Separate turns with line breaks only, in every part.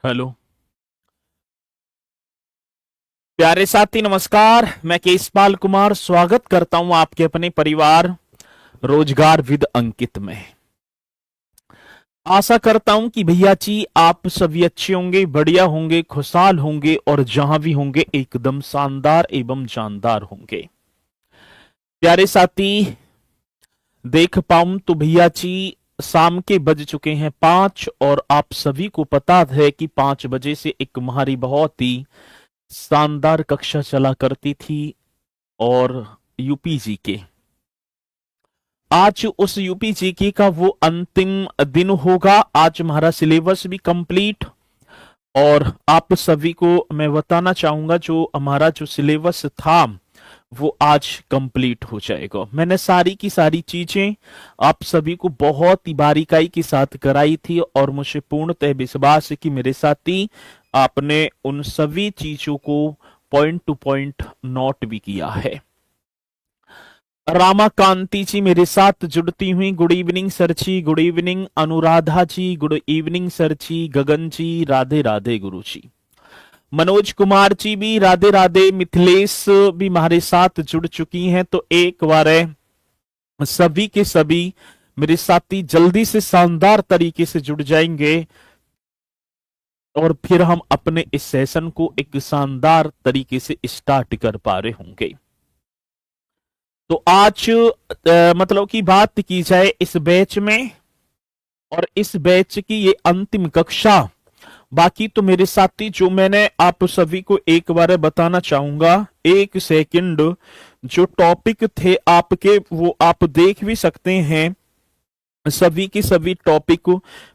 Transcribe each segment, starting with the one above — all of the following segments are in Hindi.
हेलो। प्यारे साथी नमस्कार, मैं केशपाल कुमार स्वागत करता हूं आपके अपने परिवार रोजगार विद अंकित में। आशा करता हूं कि भैया जी आप सभी अच्छे होंगे, बढ़िया होंगे, खुशहाल होंगे और जहां भी होंगे एकदम शानदार एवं जानदार होंगे। प्यारे साथी देख पाऊं तो भैया जी शाम के बज चुके हैं 5 और आप सभी को पता है कि 5 बजे से एक हमारी बहुत ही शानदार कक्षा चला करती थी और यूपीजी के आज उस यूपीजीके का वो अंतिम दिन होगा। आज हमारा सिलेबस भी कंप्लीट और आप सभी को मैं बताना चाहूंगा जो हमारा जो सिलेबस था वो आज कंप्लीट हो जाएगा। मैंने सारी की सारी चीजें आप सभी को बहुत ही बारीकाई के साथ कराई थी और मुझे पूर्णतः विश्वास है कि मेरे साथी आपने उन सभी चीजों को पॉइंट टू पॉइंट नोट भी किया है। रामा कांति जी मेरे साथ जुड़ती हुई, गुड इवनिंग सर जी, गुड इवनिंग अनुराधा जी, गुड इवनिंग सर जी, गगन जी राधे राधे गुरु जी, मनोज कुमार जी भी राधे राधे, मिथिलेश भी हमारे साथ जुड़ चुकी हैं। तो एक बार सभी के सभी मेरे साथी जल्दी से शानदार तरीके से जुड़ जाएंगे और फिर हम अपने इस सेशन को एक शानदार तरीके से स्टार्ट कर पा रहे होंगे। तो आज मतलब की बात की जाए इस बैच में और इस बैच की ये अंतिम कक्षा, बाकी तो मेरे साथी जो मैंने आप सभी को एक बार बताना चाहूंगा, एक सेकंड, जो टॉपिक थे आपके वो आप देख भी सकते हैं। सभी के सभी टॉपिक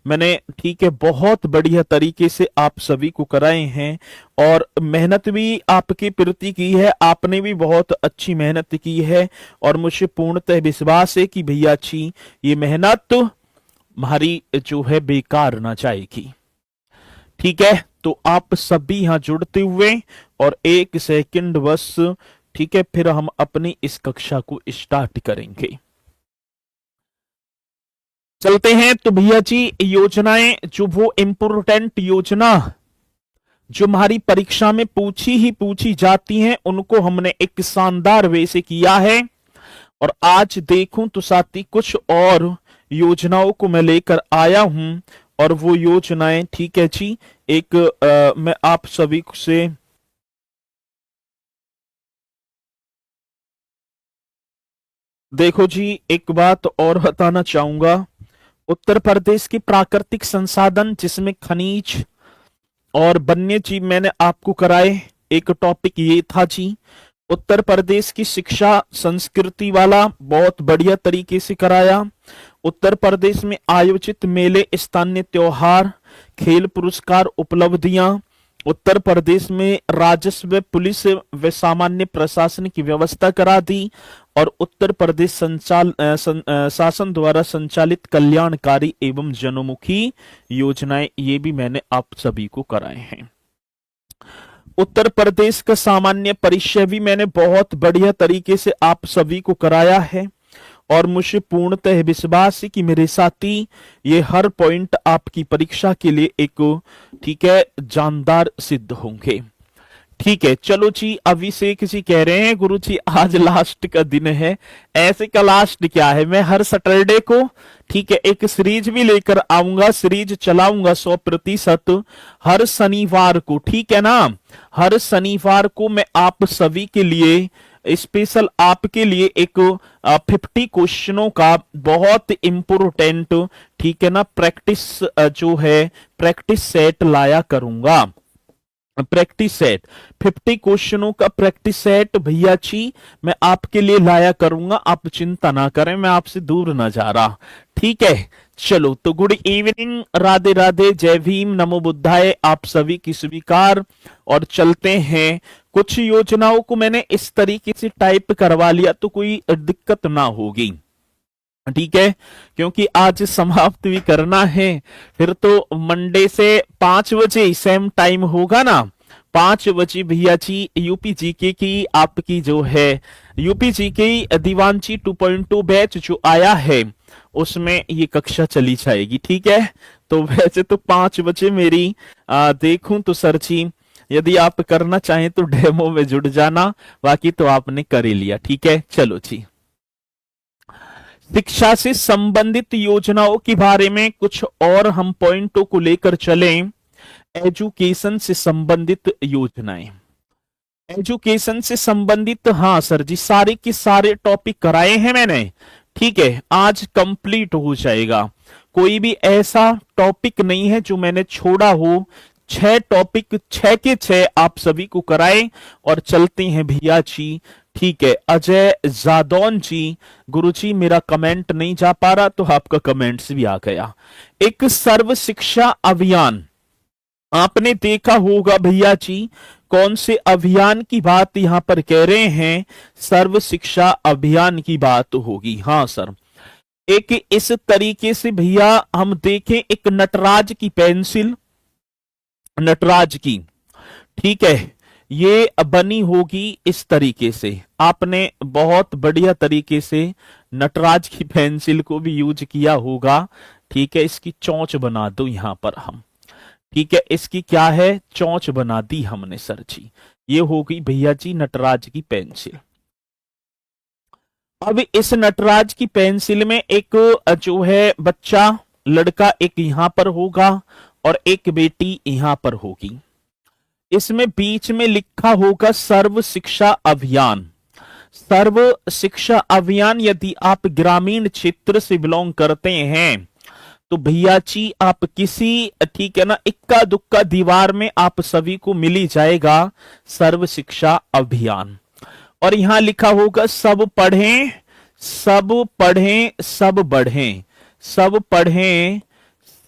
मैंने ठीक है बहुत बढ़िया तरीके से आप सभी को कराए हैं और मेहनत भी आपके प्रति की है, आपने भी बहुत अच्छी मेहनत की है और मुझे पूर्णतः विश्वास है कि भैया जी ये मेहनत हमारी जो है बेकार ना जाएगी। ठीक है, तो आप सभी यहां जुड़ते हुए और एक सेकंड बस, ठीक है, फिर हम अपनी इस कक्षा को स्टार्ट करेंगे। चलते हैं। तो भैया जी योजनाएं, जो वो इंपोर्टेंट योजना जो हमारी परीक्षा में पूछी ही पूछी जाती हैं, उनको हमने एक शानदार वे से किया है। और आज देखूं तो साथी कुछ और योजनाओं को मैं लेकर आया हूं और वो योजनाएं, ठीक है जी, एक मैं आप सभी से देखो जी एक बात और बताना चाहूंगा। उत्तर प्रदेश के प्राकृतिक संसाधन जिसमें खनिज और वन्य जीव मैंने आपको कराए, एक टॉपिक ये था जी। उत्तर प्रदेश की शिक्षा संस्कृति वाला बहुत बढ़िया तरीके से कराया। उत्तर प्रदेश में आयोजित मेले, स्थानीय त्योहार, खेल पुरस्कार, उपलब्धियां, उत्तर प्रदेश में राजस्व, पुलिस व सामान्य प्रशासन की व्यवस्था करा दी और उत्तर प्रदेश शासन द्वारा संचालित कल्याणकारी एवं जनोमुखी योजनाएं, ये भी मैंने आप सभी को कराए हैं। उत्तर प्रदेश का सामान्य परिचय भी मैंने बहुत बढ़िया तरीके से आप सभी को कराया है और मुझे पूर्णतः विश्वास है कि मेरे साथी ये हर पॉइंट आपकी परीक्षा के लिए एक, ठीक है, जानदार सिद्ध होंगे। ठीक है, चलो जी। अभिषेक जी कह रहे हैं गुरु जी आज लास्ट का दिन है। ऐसे का लास्ट क्या है, मैं हर सैटरडे को, ठीक है, एक सीरीज भी लेकर आऊंगा, सीरीज चलाऊंगा 100%। हर शनिवार को, ठीक है ना, हर शनिवार को मैं आप सभी के लिए स्पेशल आपके लिए एक 50 क्वेश्चनों का बहुत इंपोर्टेंट, ठीक है ना, प्रैक्टिस जो है प्रैक्टिस सेट लाया करूंगा। प्रैक्टिस सेट 50 क्वेश्चनों का प्रैक्टिस सेट भैया जी मैं आपके लिए लाया करूंगा, आप चिंता ना करें, मैं आपसे दूर ना जा रहा। ठीक है, चलो तो गुड इवनिंग, राधे राधे, जय भीम, नमो बुद्धाय, आप सभी की स्वीकार। और चलते हैं। कुछ योजनाओं को मैंने इस तरीके से टाइप करवा लिया तो कोई दिक्कत ना होगी, ठीक है, क्योंकि आज समाप्त भी करना है। फिर तो मंडे से 5 बजे सेम टाइम होगा ना, 5 बजे भैया जी यूपी जीके की आपकी जो है यूपी जीके दीवानची 2.2 बैच जो आया है उसमें ये कक्षा चली जाएगी। ठीक है, तो वैसे तो 5 बजे मेरी देखूं तो सर जी, यदि आप करना चाहें तो डेमो में जुड़ जाना, बाकी तो आपने कर ही लिया। ठीक है, चलो जी। शिक्षा से संबंधित योजनाओं के बारे में कुछ और हम पॉइंटों को लेकर चलें। एजुकेशन से संबंधित योजनाएं, एजुकेशन से संबंधित, हाँ सर जी, सारे के सारे टॉपिक कराए हैं मैंने। ठीक है, आज कंप्लीट हो जाएगा, कोई भी ऐसा टॉपिक नहीं है जो मैंने छोड़ा हो। 6 टॉपिक, 6 के 6 आप सभी को कराए। और चलते हैं भैया जी। ठीक है, अजय जादौन जी, गुरुजी मेरा कमेंट नहीं जा पा रहा, तो आपका कमेंट्स भी आ गया। एक सर्व शिक्षा अभियान, आपने देखा होगा भैया जी, कौन से अभियान की बात यहां पर कह रहे हैं? सर्व शिक्षा अभियान की बात होगी। हाँ सर, एक इस तरीके से भैया हम देखें, एक नटराज की पेंसिल, नटराज की, ठीक है, ये बनी होगी इस तरीके से। आपने बहुत बढ़िया तरीके से नटराज की पेंसिल को भी यूज किया होगा। ठीक है, इसकी चोंच बना दो यहां पर हम। ठीक है, इसकी क्या है, चोंच बना दी हमने सर जी। ये होगी भैया जी नटराज की पेंसिल। अब इस नटराज की पेंसिल में एक जो है बच्चा, लड़का एक यहां पर होगा और एक बेटी यहां पर होगी। इसमें बीच में लिखा होगा सर्व शिक्षा अभियान। सर्व शिक्षा अभियान, यदि आप ग्रामीण क्षेत्र से बिलोंग करते हैं तो भैया जी आप किसी, ठीक है ना, इक्का दुक्का दीवार में आप सभी को मिल ही जाएगा सर्व शिक्षा अभियान। और यहां लिखा होगा सब पढ़ें, सब पढ़ें, सब बढ़ें, सब पढ़ें,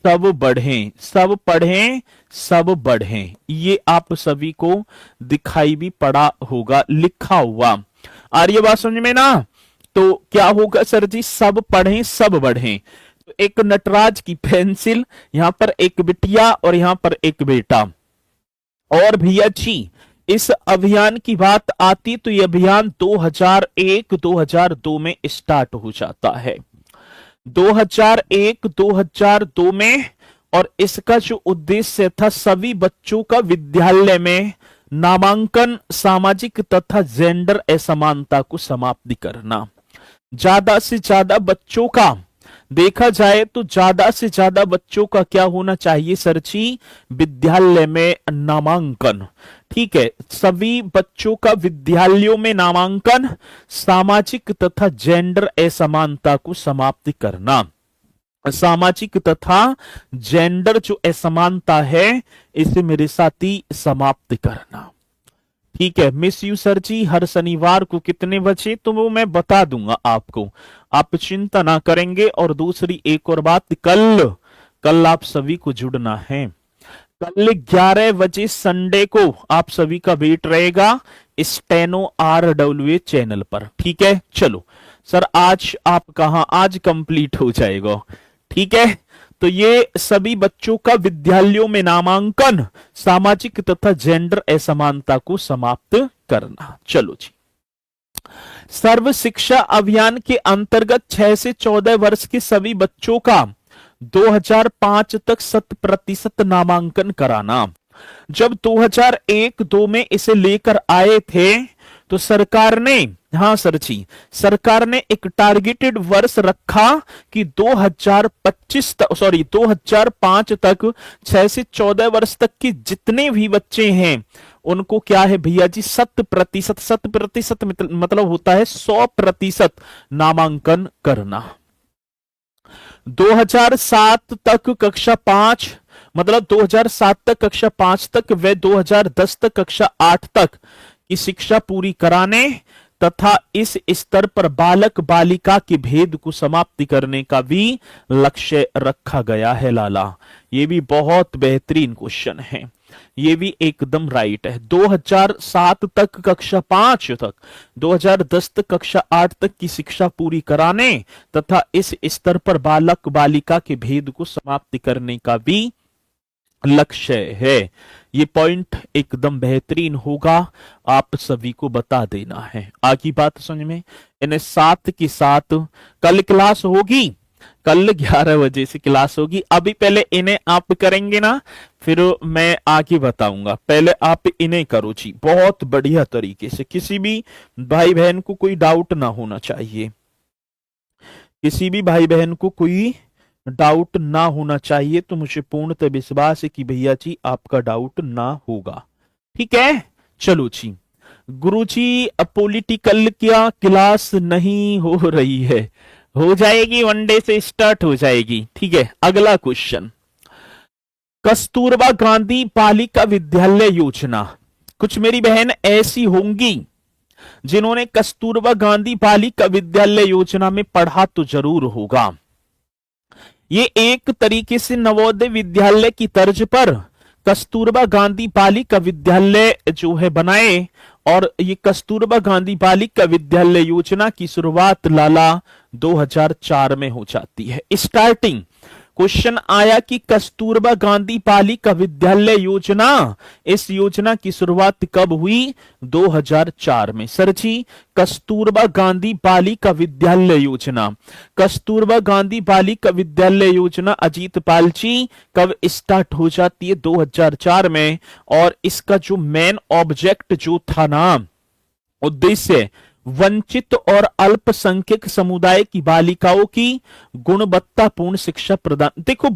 सब बढ़ें, सब पढ़ें, सब बढ़ें। ये आप सभी को दिखाई भी पड़ा होगा लिखा हुआ। आ रही है बात समझ में ना? तो क्या होगा सर जी, सब पढ़ें सब बढ़ें। तो एक नटराज की पेंसिल, यहां पर एक बिटिया और यहां पर एक बेटा। और भैया जी इस अभियान की बात आती तो ये अभियान 2001-2002 में स्टार्ट हो जाता है। 2001-2002 में। और इसका जो उद्देश्य था, सभी बच्चों का विद्यालय में नामांकन, सामाजिक तथा जेंडर असमानता को समाप्त करना। ज्यादा से ज्यादा बच्चों का, देखा जाए तो ज्यादा से ज्यादा बच्चों का क्या होना चाहिए सर जी, विद्यालय में नामांकन। ठीक है, सभी बच्चों का विद्यालयों में नामांकन, सामाजिक तथा जेंडर असमानता को समाप्त करना। सामाजिक तथा जेंडर जो असमानता है, इसे मेरे साथी समाप्त करना। ठीक है, मिस यू सर जी, हर शनिवार को कितने बजे, तो वो मैं बता दूंगा आपको, आप चिंता ना करेंगे। और दूसरी एक और बात, कल आप सभी को जुड़ना है। कल 11 बजे संडे को आप सभी का वेट रहेगा स्टेनो RWA चैनल पर। ठीक है, चलो सर, आज आप कहां, आज कंप्लीट हो जाएगा। ठीक है, तो ये सभी बच्चों का विद्यालयों में नामांकन, सामाजिक तथा जेंडर असमानता को समाप्त करना। चलो जी, सर्व शिक्षा अभियान के अंतर्गत 6 से 14 वर्ष के सभी बच्चों का 2005 तक 100% नामांकन कराना। जब 2001-2 में इसे लेकर आए थे तो सरकार ने, हाँ सर जी, सरकार ने एक टारगेटेड वर्ष रखा कि 2005 तक 6 से 14 वर्ष तक के जितने भी बच्चे हैं उनको क्या है भैया जी, 100% मतलब होता है 100% नामांकन करना। 2007 तक कक्षा 5, मतलब 2007 तक कक्षा 5 तक व 2010 तक कक्षा 8 तक की शिक्षा पूरी कराने तथा इस स्तर पर बालक बालिका के भेद को समाप्त करने का भी लक्ष्य रखा गया है लाला। ये भी बहुत बेहतरीन क्वेश्चन है, ये भी एकदम राइट है। 2007 तक कक्षा 5 तक, 2010 तक कक्षा 8 तक की शिक्षा पूरी कराने तथा इस स्तर पर बालक बालिका के भेद को समाप्त करने का भी लक्ष्य है। ये पॉइंट एकदम बेहतरीन होगा, आप सभी को बता देना है। आगे बात समझ में, इन्हें साथ के साथ कल क्लास होगी कल 11 बजे से क्लास होगी। अभी पहले इन्हें आप करेंगे ना, फिर मैं आगे बताऊंगा। पहले आप इन्हें करो जी, बहुत बढ़िया तरीके से। किसी भी भाई बहन को कोई डाउट ना होना चाहिए, किसी भी भाई बहन को कोई डाउट ना होना चाहिए। तो मुझे पूर्णतः विश्वास है कि भैया जी आपका डाउट ना होगा। ठीक है, चलो जी। गुरुजी पॉलिटिकल क्या क्लास नहीं हो रही है? हो जाएगी, वनडे से स्टार्ट हो जाएगी। ठीक है, अगला क्वेश्चन, कस्तूरबा गांधी बालिका विद्यालय योजना। कुछ मेरी बहन ऐसी होंगी जिन्होंने कस्तूरबा गांधी बालिका विद्यालय योजना में पढ़ा तो जरूर होगा। ये एक तरीके से नवोदय विद्यालय की तर्ज पर कस्तूरबा गांधी बालिका विद्यालय जो है बनाए, और ये कस्तूरबा गांधी बालिका विद्यालय योजना की शुरुआत लाला 2004 में हो जाती है। स्टार्टिंग क्वेश्चन आया कि कस्तूरबा गांधी बालिका विद्यालय योजना, इस योजना की शुरुआत कब हुई? 2004 में। सर जी कस्तूरबा गांधी बालिका विद्यालय योजना, कस्तूरबा गांधी बालिका विद्यालय योजना अजीत पाल जी कब स्टार्ट हो जाती है? 2004 में। और इसका जो मेन ऑब्जेक्ट जो था ना, उद्देश्य, वंचित और अल्पसंख्यक समुदाय की बालिकाओं की गुणवत्तापूर्ण शिक्षा प्रदान। देखो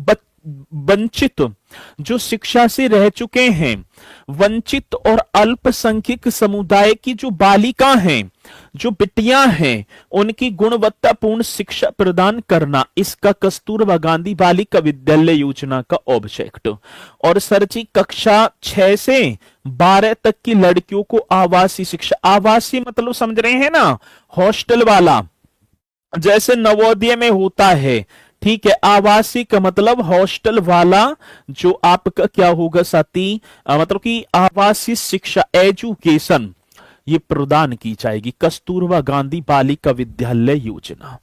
वंचित जो शिक्षा से रह चुके हैं, वंचित और अल्पसंख्यक समुदाय की जो बालिका हैं, जो बिटियां हैं, उनकी गुणवत्तापूर्ण शिक्षा प्रदान करना, इसका कस्तूरबा गांधी बालिका विद्यालय योजना का ऑब्जेक्ट। और सर जी कक्षा 6 से 12 तक की लड़कियों को आवासीय शिक्षा, आवासीय मतलब समझ रहे हैं ना, हॉस्टल वाला, जैसे नवोदय में होता है। ठीक है, आवासीय का मतलब हॉस्टल वाला, जो आपका क्या होगा साथी, मतलब कि आवासीय शिक्षा, एजुकेशन, ये प्रदान की जाएगी। कस्तूरबा गांधी बालिका विद्यालय योजना,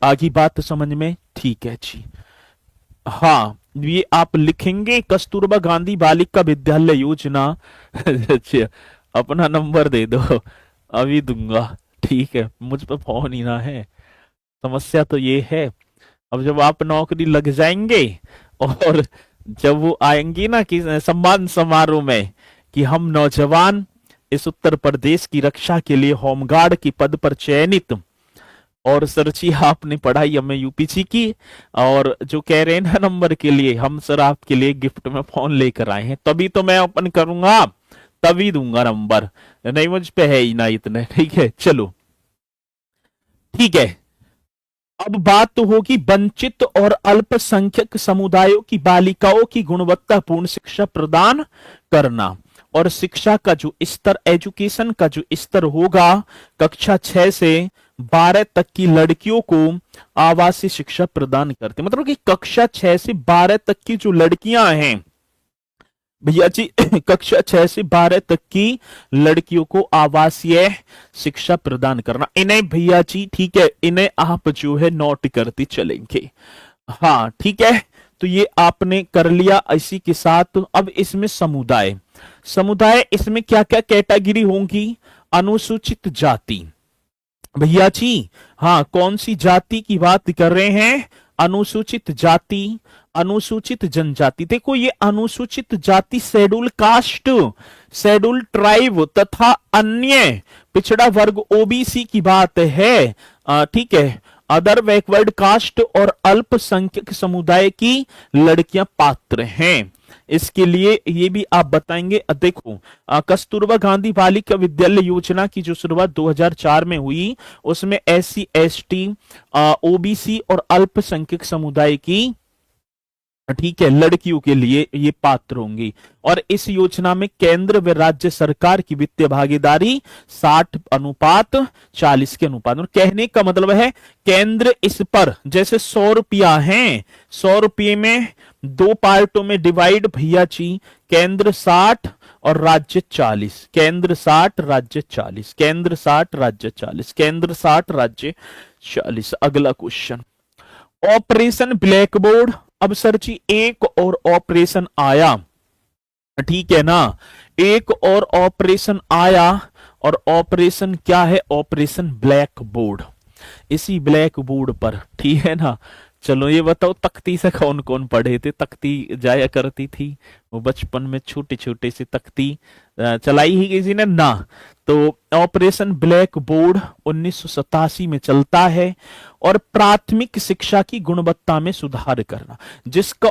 आगे बात समझ में? ठीक है जी। हाँ, ये आप लिखेंगे कस्तूरबा गांधी बालिका विद्यालय योजना। अच्छा, अपना नंबर दे दो, अभी दूंगा। ठीक है, मुझ पर फोन ही ना है। समस्या तो ये है, अब जब आप नौकरी लग जाएंगे और जब वो आएंगी ना कि सम्मान समारोह में कि हम नौजवान इस उत्तर प्रदेश की रक्षा के लिए होमगार्ड के पद पर चयनित, और सर जी आपने पढ़ाई हमें यूपीसी की, और जो कह रहे हैं ना नंबर के लिए, हम सर आपके लिए गिफ्ट में फोन लेकर आए हैं, तभी तो मैं ओपन करूंगा, तभी दूंगा नंबर, नहीं मुझ पे है ही ना इतने। ठीक है, चलो ठीक है। अब बात तो होगी वंचित और अल्पसंख्यक समुदायों की बालिकाओं की गुणवत्तापूर्ण शिक्षा प्रदान करना, और शिक्षा का जो स्तर, एजुकेशन का जो स्तर होगा, कक्षा 6 से 12 तक की लड़कियों को आवासीय शिक्षा प्रदान करते, मतलब कि कक्षा 6 से 12 तक की जो लड़कियां हैं भैया जी, कक्षा 6 से 12 तक की लड़कियों को आवासीय शिक्षा प्रदान करना, इन्हें भैया जी, ठीक है, इन्हें आप जो है नोट करते चलेंगे। हाँ ठीक है, तो ये आपने कर लिया। इसी के साथ अब इसमें समुदाय, समुदाय इसमें क्या क्या कैटेगरी होंगी? अनुसूचित जाति भैया जी, हाँ कौन सी जाति की बात कर रहे हैं? अनुसूचित जाति, अनुसूचित जनजाति। देखो ये अनुसूचित जाति शेड्यूल कास्ट, शेड्यूल ट्राइब तथा अन्य पिछड़ा वर्ग ओबीसी की बात है। ठीक है, अदर बैकवर्ड कास्ट और अल्पसंख्यक समुदाय की लड़कियां पात्र हैं। इसके लिए ये भी आप बताएंगे। देखो कस्तूरबा गांधी बालिका विद्यालय योजना की जो शुरुआत 2004 में हुई, उसमें SC ST ओबीसी और अल्पसंख्यक समुदाय की, ठीक है, लड़कियों के लिए ये पात्र होंगी। और इस योजना में केंद्र व राज्य सरकार की वित्तीय भागीदारी 60:40 के अनुपात में। कहने का मतलब है केंद्र इस पर, जैसे 100 रुपया है, 100 रुपये में 2 पार्टों में डिवाइड भैया जी, केंद्र 60 और राज्य 40, केंद्र 60 राज्य 40, केंद्र 60 राज्य 40, केंद्र 60 राज्य 40। अगला क्वेश्चन, ऑपरेशन ब्लैक बोर्ड। अब सर जी एक और ऑपरेशन आया, ठीक है ना, एक और ऑपरेशन आया, और ऑपरेशन क्या है? Operation black board. इसी ब्लैक बोर्ड पर, ठीक है ना। चलो ये बताओ, तख्ती से कौन कौन पढ़े थे? तख्ती जाया करती थी वो बचपन में, छोटे छोटे से तख्ती चलाई ही किसी ने ना। तो ऑपरेशन ब्लैक बोर्ड 1987 में चलता है, और प्राथमिक शिक्षा की गुणवत्ता में सुधार करना, जिसका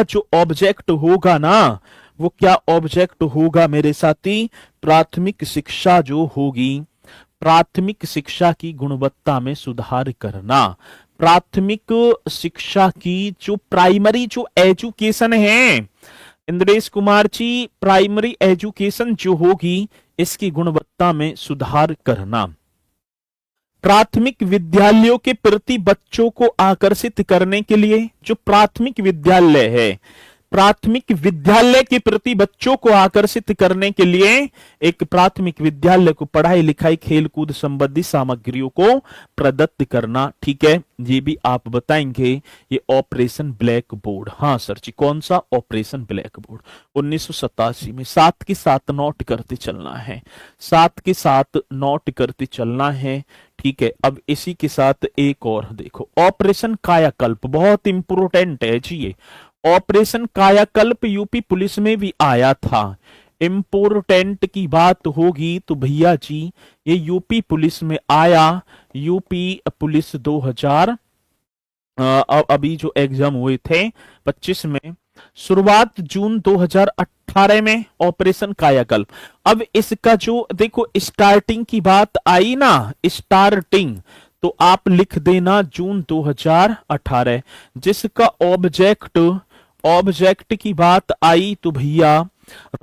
जो ऑब्जेक्ट होगा ना, वो क्या ऑब्जेक्ट होगा मेरे साथी? प्राथमिक शिक्षा जो होगी, प्राथमिक शिक्षा की गुणवत्ता में सुधार करना। प्राथमिक शिक्षा की जो प्राइमरी जो एजुकेशन है इंद्रेश कुमार जी, प्राइमरी एजुकेशन जो होगी, इसकी गुणवत्ता में सुधार करना। प्राथमिक विद्यालयों के प्रति बच्चों को आकर्षित करने के लिए, जो प्राथमिक विद्यालय है, प्राथमिक विद्यालय के प्रति बच्चों को आकर्षित करने के लिए एक प्राथमिक विद्यालय को पढ़ाई लिखाई खेलकूद संबंधी सामग्रियों को प्रदत्त करना। ठीक है, ये भी आप बताएंगे। ये ऑपरेशन ब्लैक बोर्ड, हाँ सर जी, कौन सा ऑपरेशन ब्लैक बोर्ड? 1987 में। साथ के साथ नोट करते चलना है, साथ के साथ नोट करते चलना है। ठीक है, अब इसी के साथ एक और देखो, ऑपरेशन कायाकल्प, बहुत इंपोर्टेंट है जी ये। ऑपरेशन कायाकल्प यूपी पुलिस में भी आया था। इंपोर्टेंट की बात होगी तो भैया जी ये यूपी पुलिस में आया। यूपी पुलिस 2000 अभी जो एग्जाम हुए थे 25 में, शुरुआत जून 2018 में ऑपरेशन कायाकल्प। अब इसका जो देखो स्टार्टिंग की बात आई ना, स्टार्टिंग, तो आप लिख देना जून 2018। जिसका ऑब्जेक्ट की बात आई तो भैया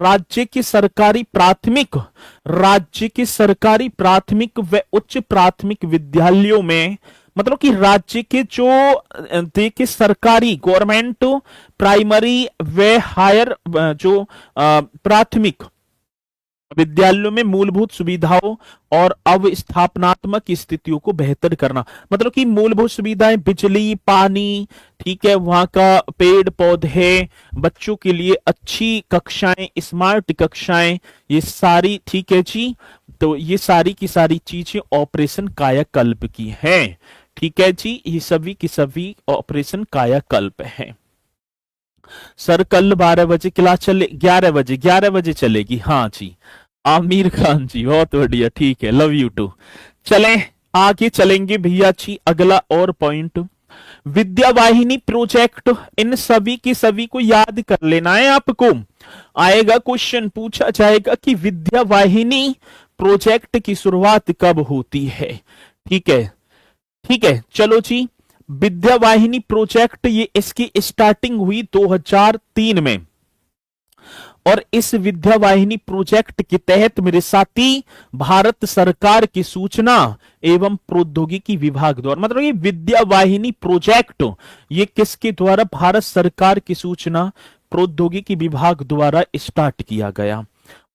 राज्य के सरकारी प्राथमिक व उच्च प्राथमिक विद्यालयों में, मतलब कि राज्य के जो देखिए सरकारी गवर्नमेंट प्राइमरी व हायर जो प्राथमिक विद्यालयों में मूलभूत सुविधाओं और अवस्थापनात्मक स्थितियों को बेहतर करना, मतलब कि मूलभूत सुविधाएं, बिजली, पानी, ठीक है, वहां का पेड़ पौधे, बच्चों के लिए अच्छी कक्षाएं, स्मार्ट कक्षाएं, ये सारी, ठीक है जी। तो ये सारी की सारी चीजें ऑपरेशन कायाकल्प की हैं। ठीक है जी, ये सभी की सभी ऑपरेशन कायाकल्प है। सर कल 12 बजे क्लास चले, 11 बजे चलेगी, हाँ जी। आमिर खान जी, बहुत बढ़िया, ठीक है, लव यू टू। चलें आगे चलेंगे भैया जी, अगला और पॉइंट, विद्या वाहिनी प्रोजेक्ट। इन सभी की सभी को याद कर लेना है आपको। आएगा क्वेश्चन, पूछा जाएगा कि विद्या वाहिनी प्रोजेक्ट की शुरुआत कब होती है। ठीक है, ठीक है, चलो जी। विद्या वाहिनी प्रोजेक्ट, ये इसकी स्टार्टिंग हुई 2003 में, और इस विद्या वाहिनी प्रोजेक्ट के तहत मेरे साथी भारत सरकार की सूचना एवं प्रौद्योगिकी विभाग द्वारा, मतलब ये विद्या वाहिनी प्रोजेक्ट ये किसके द्वारा? भारत सरकार की सूचना प्रौद्योगिकी विभाग द्वारा स्टार्ट किया गया।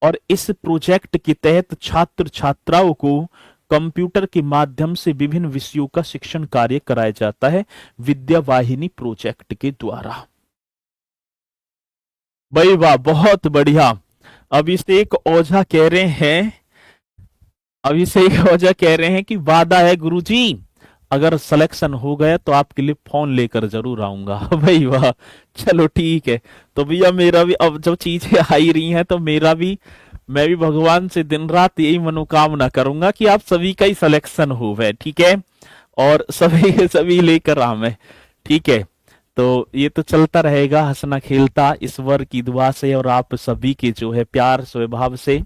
और इस प्रोजेक्ट के तहत छात्र छात्राओं को कंप्यूटर के माध्यम से विभिन्न विषयों का शिक्षण कार्य कराया जाता है विद्या वाहिनी प्रोजेक्ट के द्वारा। भाई वाह, बहुत बढ़िया। अभिषेक ओझा कह रहे हैं, अभिषेक ओझा कह रहे हैं कि वादा है गुरुजी, अगर सिलेक्शन हो गया तो आपके लिए फोन लेकर जरूर आऊंगा। भाई वाह, चलो ठीक है। तो भैया मेरा भी अब जब चीजें आ ही रही हैं तो मैं भी भगवान से दिन रात यही मनोकामना करूंगा कि आप सभी का ही सिलेक्शन हो वह, ठीक है, और सभी के सभी लेकर आवे। ठीक है, तो ये तो चलता रहेगा हंसना खेलता ईश्वर की दुआ से, और आप सभी के जो है प्यार स्वभाव से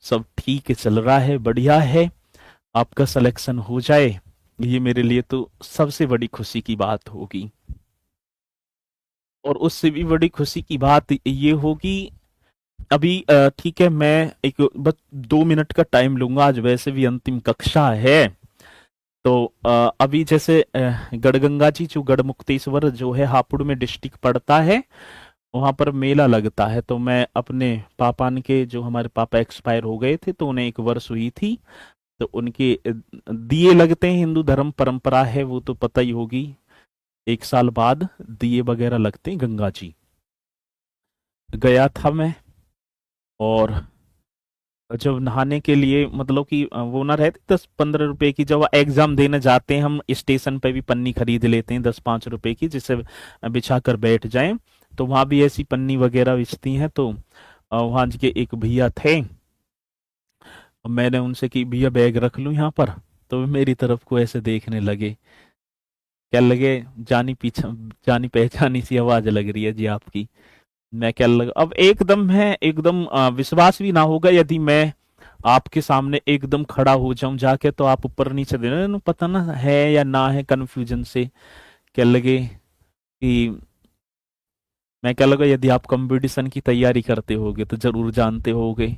सब ठीक चल रहा है, बढ़िया है। आपका सिलेक्शन हो जाए ये मेरे लिए तो सबसे बड़ी खुशी की बात होगी। और उससे भी बड़ी खुशी की बात ये होगी, अभी ठीक है, मैं एक बस 2 मिनट का टाइम लूंगा, आज वैसे भी अंतिम कक्षा है। तो अभी जैसे गढ़गंगा जी जो गढ़मुक्तेश्वर जो है हापुड़ में डिस्ट्रिक्ट पड़ता है, वहां पर मेला लगता है। तो मैं अपने पापा के, जो हमारे पापा एक्सपायर हो गए थे तो उन्हें 1 वर्ष हुई थी, तो उनके दिए लगते हैं, हिंदू धर्म परंपरा है वो तो पता ही होगी। 1 साल बाद दिए वगैरह लगते हैं गंगा जी। गया था मैं, और जब नहाने के लिए मतलब कि वो ना रहती 10-15 रुपए की, जब एग्जाम देने जाते हैं हम स्टेशन पे भी पन्नी खरीद लेते हैं 10-5 रुपए की, जिससे बिछा कर बैठ जाएं। तो वहां भी ऐसी पन्नी वगैरह बेचती हैं। तो वहां के एक भैया थे, मैंने उनसे कि भैया बैग रख लूं यहाँ पर, तो वे मेरी तरफ को ऐसे देखने लगे, क्या लगे जानी पीछा जानी पहचानी सी आवाज लग रही है जी आपकी। मैं क्या लगा, अब एकदम है, एकदम विश्वास भी ना होगा यदि मैं आपके सामने एकदम खड़ा हो जाऊं जाके, तो आप ऊपर नीचे देना ना, पता ना है या ना है, कंफ्यूजन से क्या लगे कि मैं क्या लगा, यदि आप कंपटीशन की तैयारी करते होगे तो जरूर जानते होगे।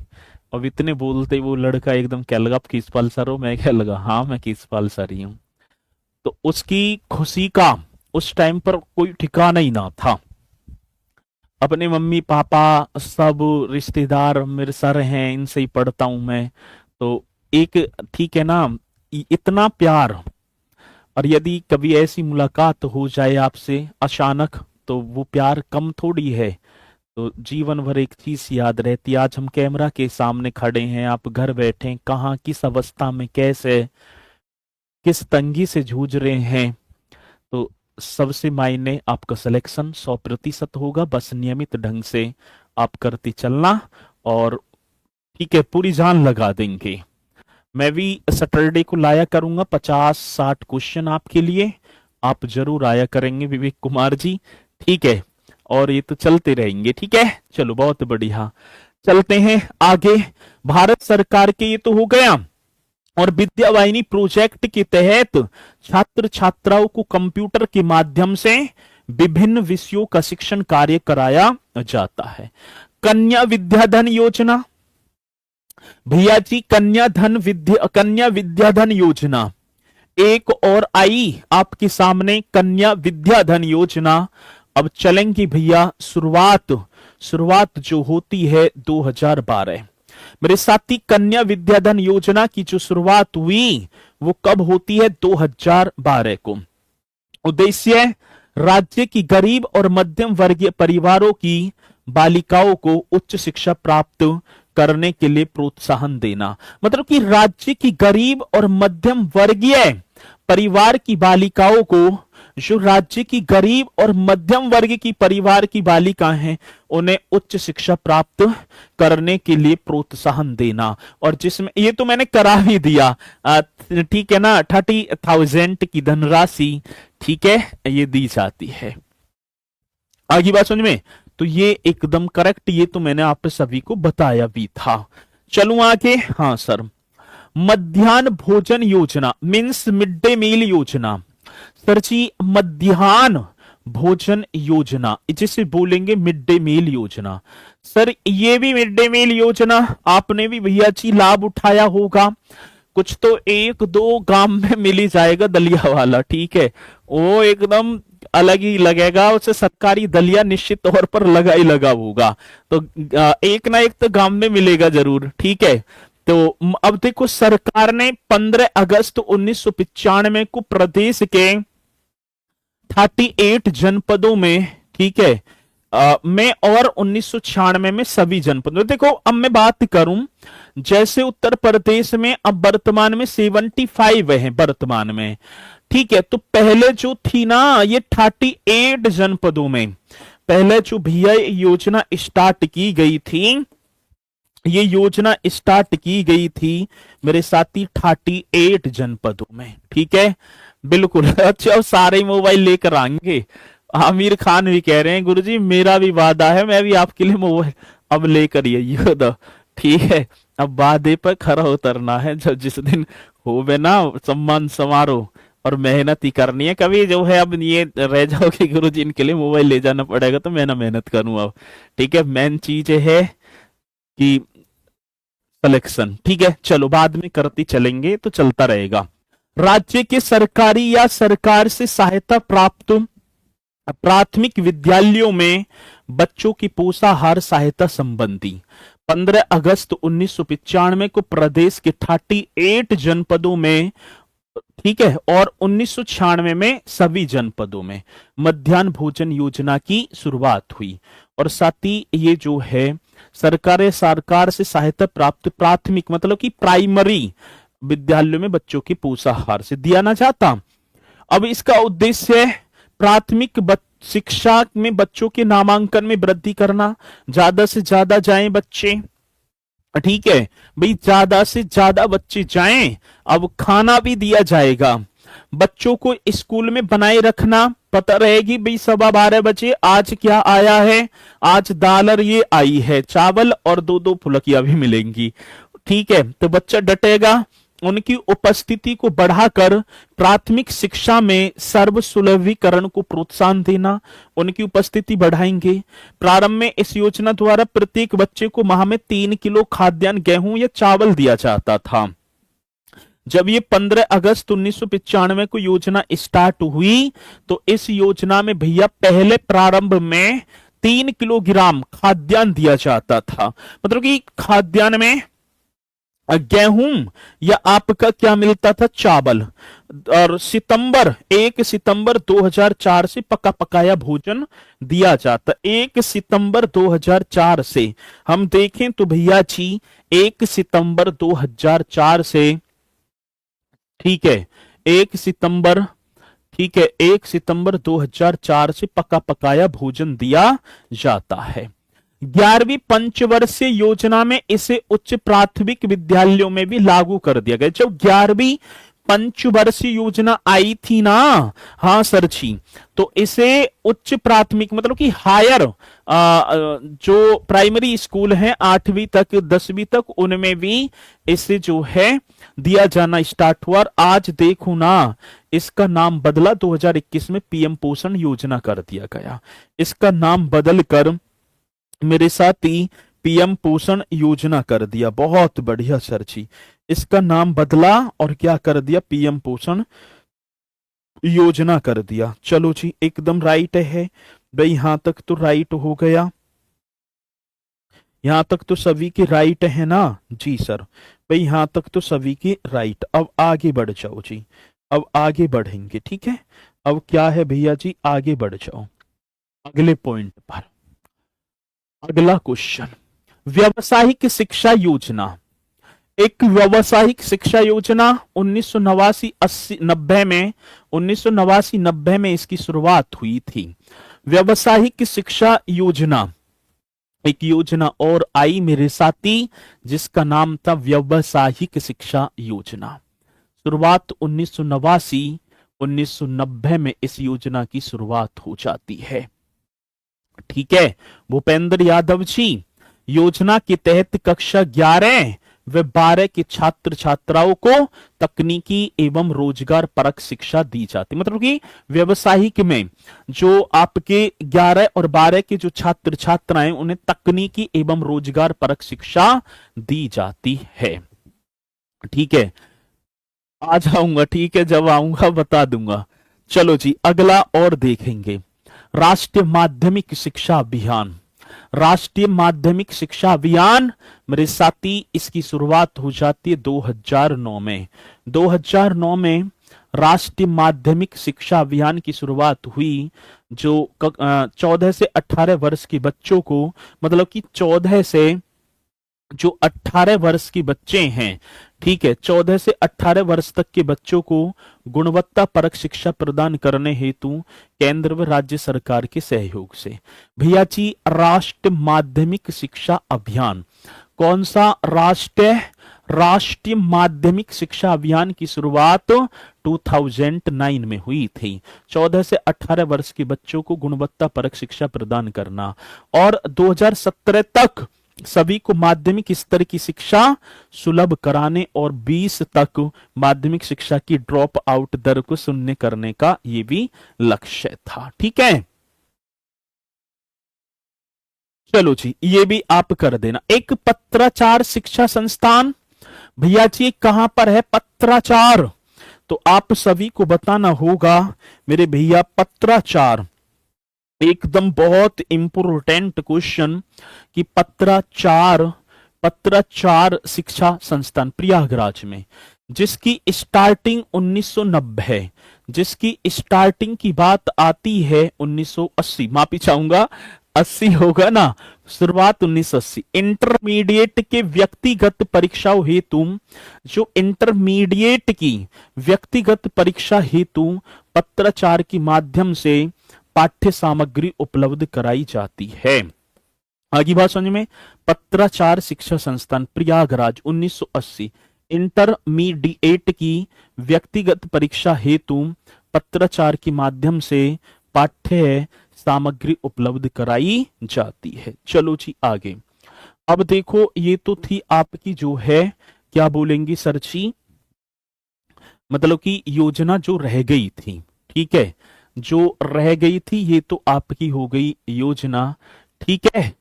अब इतने बोलते वो लड़का एकदम क्या लगा, आप किस पाल सर हो? मैं क्या लगा, हाँ मैं किस पाल सर ही हूँ। तो उसकी खुशी का उस टाइम पर कोई ठिकाना ही ना था। अपने मम्मी पापा सब रिश्तेदार मेरे सर हैं, इनसे ही पढ़ता हूं मैं। तो एक, ठीक है ना, इतना प्यार। और यदि कभी ऐसी मुलाकात हो जाए आपसे अचानक, तो वो प्यार कम थोड़ी है। तो जीवन भर एक चीज याद रहती है, आज हम कैमरा के सामने खड़े हैं, आप घर बैठे हैं, कहाँ किस अवस्था में कैसे किस तंगी से जूझ रहे हैं। तो सबसे मायने आपका सिलेक्शन 100% होगा, बस नियमित ढंग से आप करते चलना, और ठीक है पूरी जान लगा देंगे। मैं भी सैटरडे को लाया करूंगा 50-60 क्वेश्चन आपके लिए, आप जरूर आया करेंगे विवेक कुमार जी, ठीक है। और ये तो चलते रहेंगे, ठीक है। चलो बहुत बढ़िया, चलते हैं आगे। भारत सरकार के ये तो हो गया, और विद्यावाहिनी प्रोजेक्ट के तहत छात्र छात्राओं को कंप्यूटर के माध्यम से विभिन्न विषयों का शिक्षण कार्य कराया जाता है। कन्या विद्याधन योजना, भैया जी कन्या विद्याधन योजना एक और आई आपके सामने, कन्या विद्याधन योजना। अब चलेंगे भैया, शुरुआत जो होती है 2012। मेरे साथी, कन्या विद्याधन योजना की जो शुरुआत हुई वो कब होती है? 2012 को। उद्देश्य, राज्य की गरीब और मध्यम वर्गीय परिवारों की बालिकाओं को उच्च शिक्षा प्राप्त करने के लिए प्रोत्साहन देना। मतलब कि राज्य की गरीब और मध्यम वर्गीय परिवार की बालिकाओं को, जो राज्य की गरीब और मध्यम वर्ग की परिवार की बालिका हैं, उन्हें उच्च शिक्षा प्राप्त करने के लिए प्रोत्साहन देना। और जिसमें ये तो मैंने करा भी दिया, ठीक है ना, 30,000 की धनराशि, ठीक है, ये दी जाती है। आगे बात समझ में? तो ये एकदम करेक्ट, ये तो मैंने आप सभी को बताया भी था। चलूं आगे। हाँ सर, मध्याह्न भोजन योजना मीन्स मिड डे मील योजना। सर जी, मध्याह्न भोजन योजना जिसे बोलेंगे मिड डे मील योजना। सर ये भी मिड डे मील योजना आपने भी भैया जी लाभ उठाया होगा। कुछ तो एक दो गांव में मिल ही जाएगा दलिया वाला, ठीक है, वो एकदम अलग ही लगेगा, उसे सरकारी दलिया निश्चित तौर पर लगा ही लगा होगा। तो एक ना एक तो गांव में मिलेगा जरूर, ठीक है। तो अब देखो, सरकार ने 15 अगस्त 1995 को प्रदेश के 38 जनपदों में, ठीक है, में और 1996 में सभी जनपदों। देखो अब मैं बात करूं, जैसे उत्तर प्रदेश में अब वर्तमान में 75 है वर्तमान में, ठीक है। तो पहले जो थी ना ये 38 जनपदों में, पहले जो भैया योजना स्टार्ट की गई थी, ये योजना स्टार्ट की गई थी मेरे साथी 38 जनपदों में, ठीक है, बिल्कुल। अच्छा, अब सारे मोबाइल लेकर आएंगे। आमिर खान भी कह रहे हैं गुरुजी मेरा भी वादा है, मैं भी आपके लिए मोबाइल अब लेकर ये दो, ठीक है। अब वादे पर खरा उतरना है, जब जिस दिन होवे ना सम्मान समारोह, और मेहनत ही करनी है। कभी जो है अब ये रह जाओगे गुरुजी इनके लिए मोबाइल ले जाना पड़ेगा, तो मैं ना मेहनत करूं अब, ठीक है। मेन चीज है कि कलेक्शन, ठीक है। चलो बाद में करते चलेंगे, तो चलता रहेगा। राज्य के सरकारी या सरकार से सहायता प्राप्त प्राथमिक विद्यालयों में बच्चों की पोषाहार सहायता संबंधी 15 अगस्त 1995 को प्रदेश के 38 जनपदों में, ठीक है, और 1996 में सभी जनपदों में मध्याह्न भोजन योजना की शुरुआत हुई। और साथ ही ये जो है सरकार से सहायता प्राप्त प्राथमिक मतलब कि प्राइमरी विद्यालयों में बच्चों के पोषाहार से दिया ना जाता। अब इसका उद्देश्य है प्राथमिक शिक्षा में बच्चों के नामांकन में वृद्धि करना, ज्यादा से ज्यादा जाएं बच्चे, ठीक है भाई, ज्यादा से ज्यादा बच्चे जाएं। अब खाना भी दिया जाएगा, बच्चों को स्कूल में बनाए रखना, पता रहेगी भाई 12:15 बजे आज क्या आया है, आज दाल और ये आई है, चावल और 2-2 फुलकियां भी मिलेंगी, ठीक है। तो बच्चा डटेगा। उनकी उपस्थिति को बढ़ाकर प्राथमिक शिक्षा में सर्वसुलभीकरण को प्रोत्साहन देना, उनकी उपस्थिति बढ़ाएंगे। प्रारंभ में इस योजना द्वारा प्रत्येक बच्चे को माह में 3 किलो खाद्यान्न गेहूं या चावल दिया जाता था। जब ये 15 अगस्त 1995 को योजना स्टार्ट हुई तो इस योजना में भैया पहले प्रारंभ में 3 किलोग्राम खाद्यान्न दिया जाता था, मतलब कि खाद्यान्न में गेहूं या आपका क्या मिलता था, चावल। और 1 सितंबर 2004 से पका पकाया भोजन दिया जाता। 1 सितंबर 2004 से हम देखें तो भैया जी 1 सितंबर 2004 से, ठीक है 1 सितंबर, ठीक है 1 सितंबर 2004 से पका पकाया भोजन दिया जाता है। 11वीं पंचवर्षीय योजना में इसे उच्च प्राथमिक विद्यालयों में भी लागू कर दिया गया। जब 11वीं पंचवर्षीय योजना आई थी ना, हाँ सर जी, तो इसे उच्च प्राथमिक मतलब कि हायर जो प्राइमरी स्कूल है 8वीं तक 10वीं तक, उनमें भी इसे जो है दिया जाना स्टार्ट हुआ। और आज देखो ना इसका नाम बदला, 2021 में पीएम पोषण योजना कर दिया गया। इसका नाम बदल कर मेरे साथी पीएम पोषण योजना कर दिया। बहुत बढ़िया सर जी, इसका नाम बदला और क्या कर दिया, पीएम पोषण योजना कर दिया। चलो जी एकदम राइट है भाई, यहां तक तो राइट हो गया, यहां तक तो सभी के राइट है ना जी सर भाई, यहां तक तो सभी के राइट। अब आगे बढ़ जाओ जी, अब आगे बढ़ेंगे, ठीक है। अब क्या है भैया जी, आगे बढ़ जाओ अगले पॉइंट पर। अगला क्वेश्चन, व्यावसायिक शिक्षा योजना। एक व्यावसायिक शिक्षा योजना 1989-90 में 1989-90 में इसकी शुरुआत हुई थी। व्यावसायिक शिक्षा योजना, एक योजना और आई मेरे साथी जिसका नाम था व्यावसायिक शिक्षा योजना। शुरुआत 1989-1990 में इस योजना की शुरुआत हो जाती है, ठीक है। भूपेंद्र यादव जी, योजना के तहत कक्षा 11 व 12 के छात्र छात्राओं को तकनीकी एवं रोजगार परक शिक्षा दी जाती, मतलब कि व्यवसायिक में जो आपके 11 और 12 के जो छात्र छात्राएं उन्हें तकनीकी एवं रोजगार परक शिक्षा दी जाती है, ठीक है। आ जाऊंगा, ठीक है, जब आऊंगा बता दूंगा। चलो जी अगला और देखेंगे, राष्ट्रीय माध्यमिक शिक्षा अभियान। राष्ट्रीय माध्यमिक शिक्षा अभियान मेरे साथी इसकी शुरुआत हो जाती है 2009 में। 2009 में राष्ट्रीय माध्यमिक शिक्षा अभियान की शुरुआत हुई, जो 14 से 18 वर्ष के बच्चों को, मतलब कि 14 से जो 18 वर्ष के बच्चे हैं, ठीक है, 14 से 18 वर्ष तक के बच्चों को गुणवत्ता परक शिक्षा प्रदान करने हेतु केंद्र व राज्य सरकार के सहयोग से। भैया जी राष्ट्रीय माध्यमिक शिक्षा अभियान कौन सा, राष्ट्रीय माध्यमिक शिक्षा अभियान की शुरुआत 2009 में हुई थी। 14 से 18 वर्ष के बच्चों को गुणवत्ता परक शिक्षा प्रदान करना, और 2017 तक सभी को माध्यमिक स्तर की शिक्षा सुलभ कराने और 20 तक माध्यमिक शिक्षा की ड्रॉप आउट दर को शून्य करने का यह भी लक्ष्य था, ठीक है। चलो जी ये भी आप कर देना। एक पत्राचार शिक्षा संस्थान, भैया जी कहां पर है पत्राचार, तो आप सभी को बताना होगा मेरे भैया। पत्राचार एकदम बहुत इंपोर्टेंट क्वेश्चन कि पत्राचार शिक्षा संस्थान प्रयागराज में, जिसकी स्टार्टिंग 1990 है, जिसकी स्टार्टिंग की बात आती है 1980, माफी चाहूंगा 80 होगा ना, शुरुआत 1980। इंटरमीडिएट के व्यक्तिगत परीक्षाओं हेतु, जो इंटरमीडिएट की व्यक्तिगत परीक्षा हेतु पत्राचार के माध्यम से पाठ्य सामग्री उपलब्ध कराई जाती है। आगे बात समझ में। पत्राचार शिक्षा संस्थान प्रयागराज 1980। इंटरमीडिएट की व्यक्तिगत परीक्षा हेतु पत्राचार के माध्यम से पाठ्य सामग्री उपलब्ध कराई जाती है। चलो जी आगे। अब देखो ये तो थी आपकी जो है, क्या बोलेंगे सर जी, मतलब कि योजना जो रह गई थी, ठीक है, जो रह गई थी ये तो आपकी हो गई योजना, ठीक है,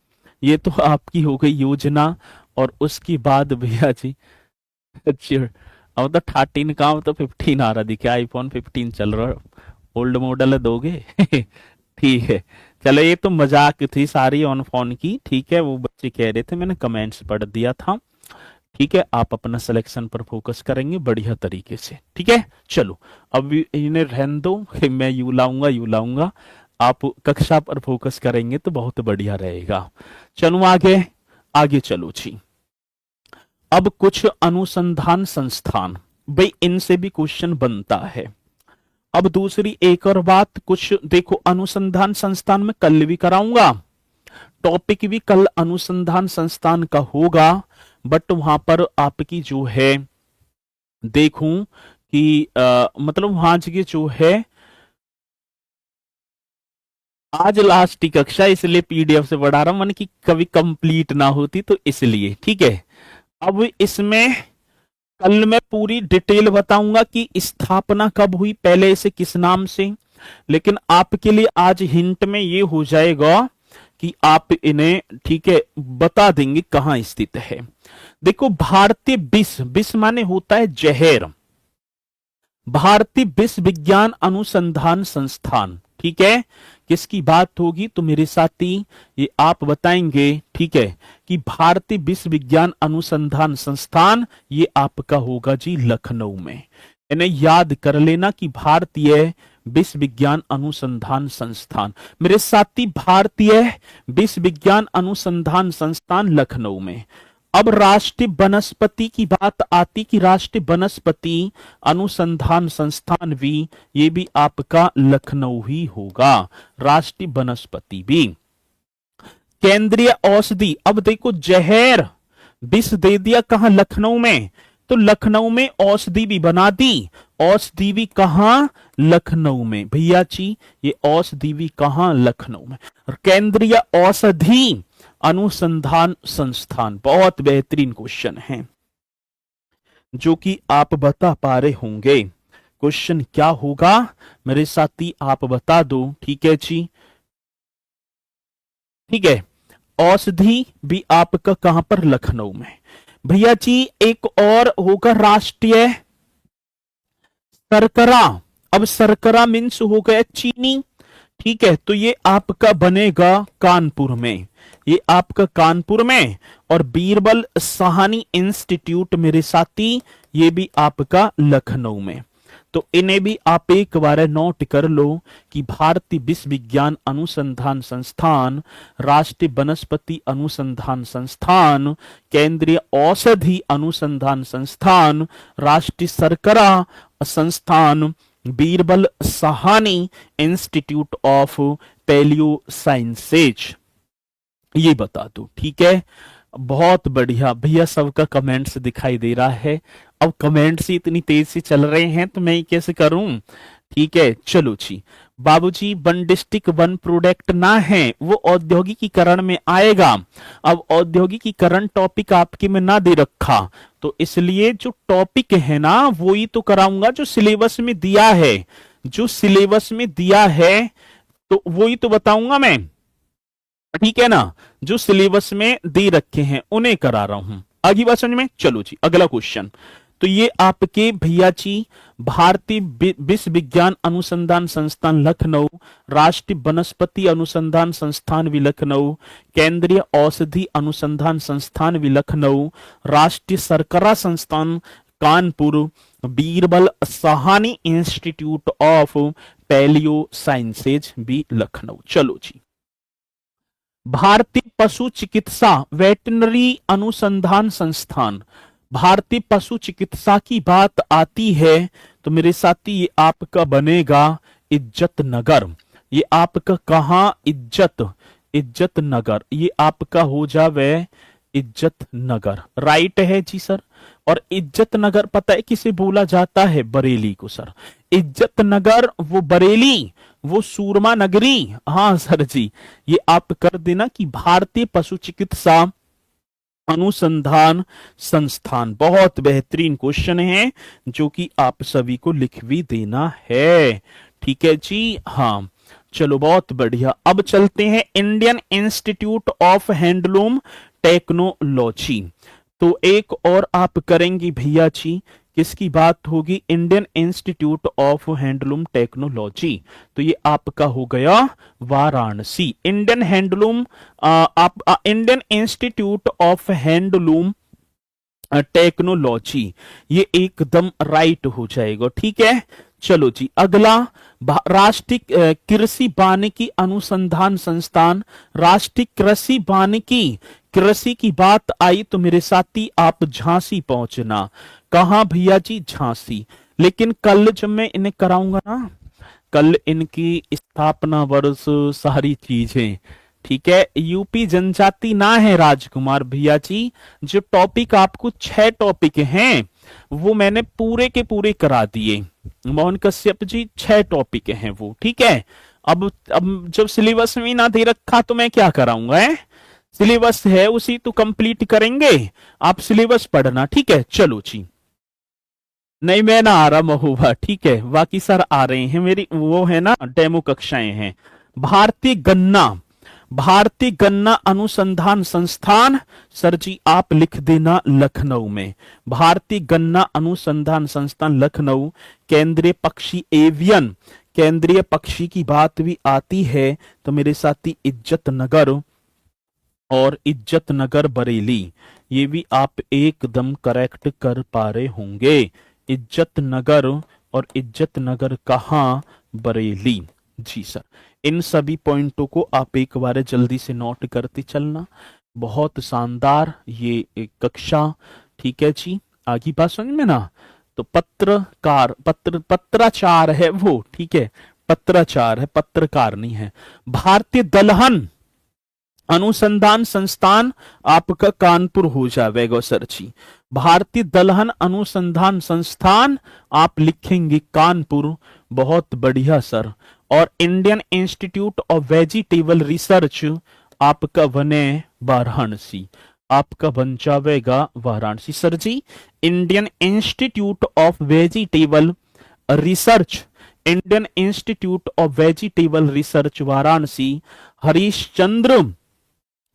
ये तो आपकी हो गई योजना। और उसके बाद भैया जी, अच्छा अब तो 13 का, अब तो 15 आ रहा दिखे, आईफोन 15 चल रहा, ओल्ड मॉडल दोगे? ठीक है, चलो ये तो मजाक थी सारी ऑन फोन की, ठीक है, वो बच्चे कह रहे थे, मैंने कमेंट्स पढ़ दिया था, ठीक है। आप अपना सिलेक्शन पर फोकस करेंगे बढ़िया तरीके से, ठीक है। चलो अब इन्हें रहने दो, मैं यू लाऊंगा, आप कक्षा पर फोकस करेंगे तो बहुत बढ़िया रहेगा। चलो आगे, आगे चलो जी। अब कुछ अनुसंधान संस्थान, भाई इनसे भी क्वेश्चन बनता है। अब दूसरी एक और बात, कुछ देखो अनुसंधान संस्थान में कल भी कराऊंगा, टॉपिक भी कल अनुसंधान संस्थान का होगा, बट वहां पर आपकी जो है देखूं कि मतलब वहां की जो है आज लास्ट की कक्षा, इसलिए पीडीएफ से बढ़ा रहा हूं, मन की कभी कंप्लीट ना होती तो इसलिए, ठीक है। अब इसमें कल मैं पूरी डिटेल बताऊंगा कि स्थापना कब हुई, पहले इसे किस नाम से, लेकिन आपके लिए आज हिंट में ये हो जाएगा कि आप इन्हें, ठीक है, बता देंगे कहां स्थित है। देखो भारतीय विष, विष माने होता है जहर, भारतीय विष विज्ञान अनुसंधान संस्थान, ठीक है, किसकी बात होगी तो मेरे साथी ये आप बताएंगे, ठीक है, कि भारतीय विश्व विज्ञान अनुसंधान संस्थान ये आपका होगा जी लखनऊ में। इन्हें याद कर लेना कि भारतीय विश्व विज्ञान अनुसंधान संस्थान, मेरे साथी भारतीय विश्व विज्ञान अनुसंधान संस्थान लखनऊ में। अब राष्ट्रीय वनस्पति की बात आती कि राष्ट्रीय वनस्पति अनुसंधान संस्थान भी, ये भी आपका लखनऊ ही होगा, राष्ट्रीय वनस्पति भी। केंद्रीय औषधि, अब देखो जहर विष दे दिया कहां, लखनऊ में, तो लखनऊ में औषधि भी बना दी, औषधि भी कहां, लखनऊ में भैया जी, ये औषधि भी कहां, लखनऊ में। केंद्रीय औषधि अनुसंधान संस्थान, बहुत बेहतरीन क्वेश्चन है जो कि आप बता पा रहे होंगे। क्वेश्चन क्या होगा मेरे साथी, आप बता दो, ठीक है जी, ठीक है। औषधि भी आपका कहां पर, लखनऊ में भैया जी। एक और होगा राष्ट्रीय शर्करा, अब शर्करा मीन्स हो गया चीनी, ठीक है, तो ये आपका बनेगा कानपुर में, ये आपका कानपुर में। और बीरबल साहनी इंस्टीट्यूट मेरे साथी, ये भी आपका लखनऊ में। तो इन्हें भी आप एक बार नोट कर लो कि भारतीय विश्व विज्ञान अनुसंधान संस्थान, राष्ट्रीय वनस्पति अनुसंधान संस्थान, केंद्रीय औषधि अनुसंधान संस्थान, राष्ट्रीय शर्करा संस्थान, Birbal Sahni institute of palaeosciences, ये बता दो, ठीक है। बहुत बढ़िया भैया, सबका कमेंट्स दिखाई दे रहा है। अब कमेंट्स ही इतनी तेज से चल रहे हैं तो मैं कैसे करूं, ठीक है। चलो जी बाबूजी, वन डिस्ट्रिक्ट वन प्रोडक्ट ना है, वो औद्योगिकीकरण में आएगा। अब औद्योगिकीकरण टॉपिक आपके में ना दे रखा, तो इसलिए जो टॉपिक है ना वो ही तो कराऊंगा जो सिलेबस में दिया है, जो सिलेबस में दिया है तो वो ही तो बताऊंगा मैं, ठीक है ना, जो सिलेबस में दे रखे हैं उन्हें करा रहा हूं। आगे बात समझ में। चलो जी अगला क्वेश्चन, तो ये आपके भैया जी भारतीय विश्व विज्ञान अनुसंधान संस्थान लखनऊ, राष्ट्रीय वनस्पति अनुसंधान संस्थान भी लखनऊ, केंद्रीय औषधि अनुसंधान संस्थान भी लखनऊ, राष्ट्रीय शर्करा संस्थान Kanpur, Birbal Sahni institute of palaeosciences भी लखनऊ। चलो जी भारतीय पशु चिकित्सा वेटनरी अनुसंधान संस्थान। भारतीय पशु चिकित्सा की बात आती है तो मेरे साथी ये आपका बनेगा इज्जत नगर। ये आपका कहां, इज्जत नगर, ये आपका हो जावे इज्जत नगर। राइट है जी सर। और इज्जत नगर पता है किसे बोला जाता है? बरेली को सर। इज्जत नगर वो बरेली, वो सूरमा नगरी। हाँ सर जी, ये आप कर देना कि भारतीय पशु चिकित्सा अनुसंधान संस्थान। बहुत बेहतरीन क्वेश्चन है जो कि आप सभी को लिख भी देना है। ठीक है जी, हाँ चलो बहुत बढ़िया। अब चलते हैं Indian institute of handloom technology. तो एक और आप करेंगी भैया जी, किसकी बात होगी? Indian institute of handloom technology. तो ये आपका हो गया वाराणसी। इंडियन हैंडलूम आप Indian institute of handloom technology, ये एकदम राइट हो जाएगा। ठीक है, चलो जी अगला। राष्ट्रीय कृषि वानिकी अनुसंधान संस्थान। राष्ट्रीय कृषि वानिकी, कृषि की बात आई तो मेरे साथी आप झांसी पहुंचना। कहां भैया जी? झांसी। लेकिन कल जब मैं इन्हें कराऊंगा ना, कल इनकी स्थापना वर्ष सारी चीजें, ठीक है, यूपी जनजाति ना है राजकुमार भैया जी। जो टॉपिक आपको 6 टॉपिक हैं वो मैंने पूरे के पूरे करा दिए। मोहन कश्यप जी 6 टॉपिक हैं वो। ठीक है, अब जब सिलेबस में ना दे रखा तो मैं क्या कराऊंगा? है सिलेबस है उसी तो कंप्लीट करेंगे, आप सिलेबस पढ़ना। ठीक है, चलो जी। नहीं मैं ना आ रहा महुआ, ठीक है, बाकी सर आ रहे हैं, मेरी वो है ना डेमो कक्षाएं हैं। भारतीय गन्ना अनुसंधान संस्थान, सर जी आप लिख देना लखनऊ में। भारतीय गन्ना अनुसंधान संस्थान लखनऊ। केंद्रीय पक्षी एवियन, केंद्रीय पक्षी की बात भी आती है तो मेरे साथी इज्जत नगर और इज्जत नगर बरेली, ये भी आप एकदम करेक्ट कर पा रहे होंगे। इज्जत नगर और इज्जत नगर कहां? बरेली। जी सर, इन सभी पॉइंटों को आप एक बार जल्दी से नोट करते चलना। बहुत शानदार ये एक कक्षा। ठीक है जी, आगे बात समझ में ना? तो पत्राचार है वो। ठीक है, पत्राचार है, पत्रकार नहीं है। भारतीय दलहन अनुसंधान संस्थान आपका कानपुर हो जाएगा सर जी। भारतीय दलहन अनुसंधान संस्थान आप लिखेंगे कानपुर। बहुत बढ़िया सर। और Indian institute of vegetable research आपका बने वाराणसी, आपका बन जाएगा Varanasi sir ji. Indian institute of vegetable research, Indian institute of vegetable research Varanasi. Harishchandra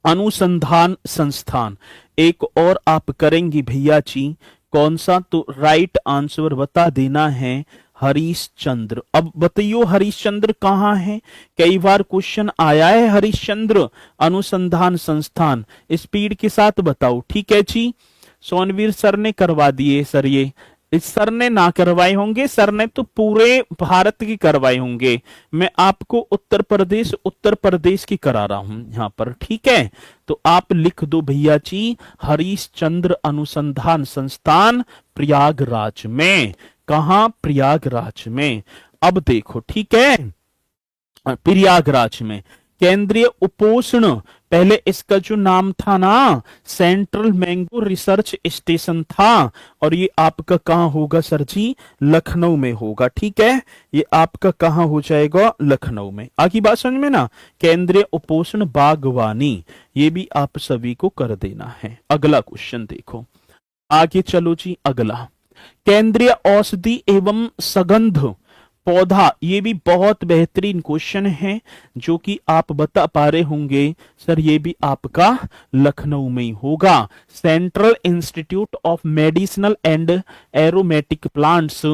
अनुसंधान संस्थान एक और आप करेंगी भैया जी, कौन सा? तो राइट आंसर बता देना है हरीशचंद्र। अब बताइयो हरीशचंद्र कहाँ है? कई बार क्वेश्चन आया है हरीशचंद्र अनुसंधान संस्थान, स्पीड के साथ बताओ। ठीक है जी, सोनवीर सर ने करवा दिए सर, ये इस सर ने ना करवाए होंगे, सर ने तो पूरे भारत की करवाए होंगे। मैं आपको उत्तर प्रदेश की करा रहा हूं यहां पर। ठीक है, तो आप लिख दो भैया जी हरीशचंद्र अनुसंधान संस्थान प्रयागराज में। कहां? प्रयागराज में। अब देखो, ठीक है, प्रयागराज में। केंद्रीय उपोषण, पहले इसका जो नाम था ना सेंट्रल मैंगो रिसर्च स्टेशन था, और ये आपका कहां होगा सर जी? लखनऊ में होगा। ठीक है, ये आपका कहां हो जाएगा? लखनऊ में। आगे बात समझ में ना? केंद्रीय उपोषण बागवानी, ये भी आप सभी को कर देना है। अगला क्वेश्चन देखो, आगे चलो जी अगला। केंद्रीय औषधि एवं सगंध पौधा, ये भी बहुत बेहतरीन क्वेश्चन है जो कि आप बता पा रहे होंगे सर, ये भी आपका लखनऊ में ही होगा। Central institute of medicinal and aromatic plants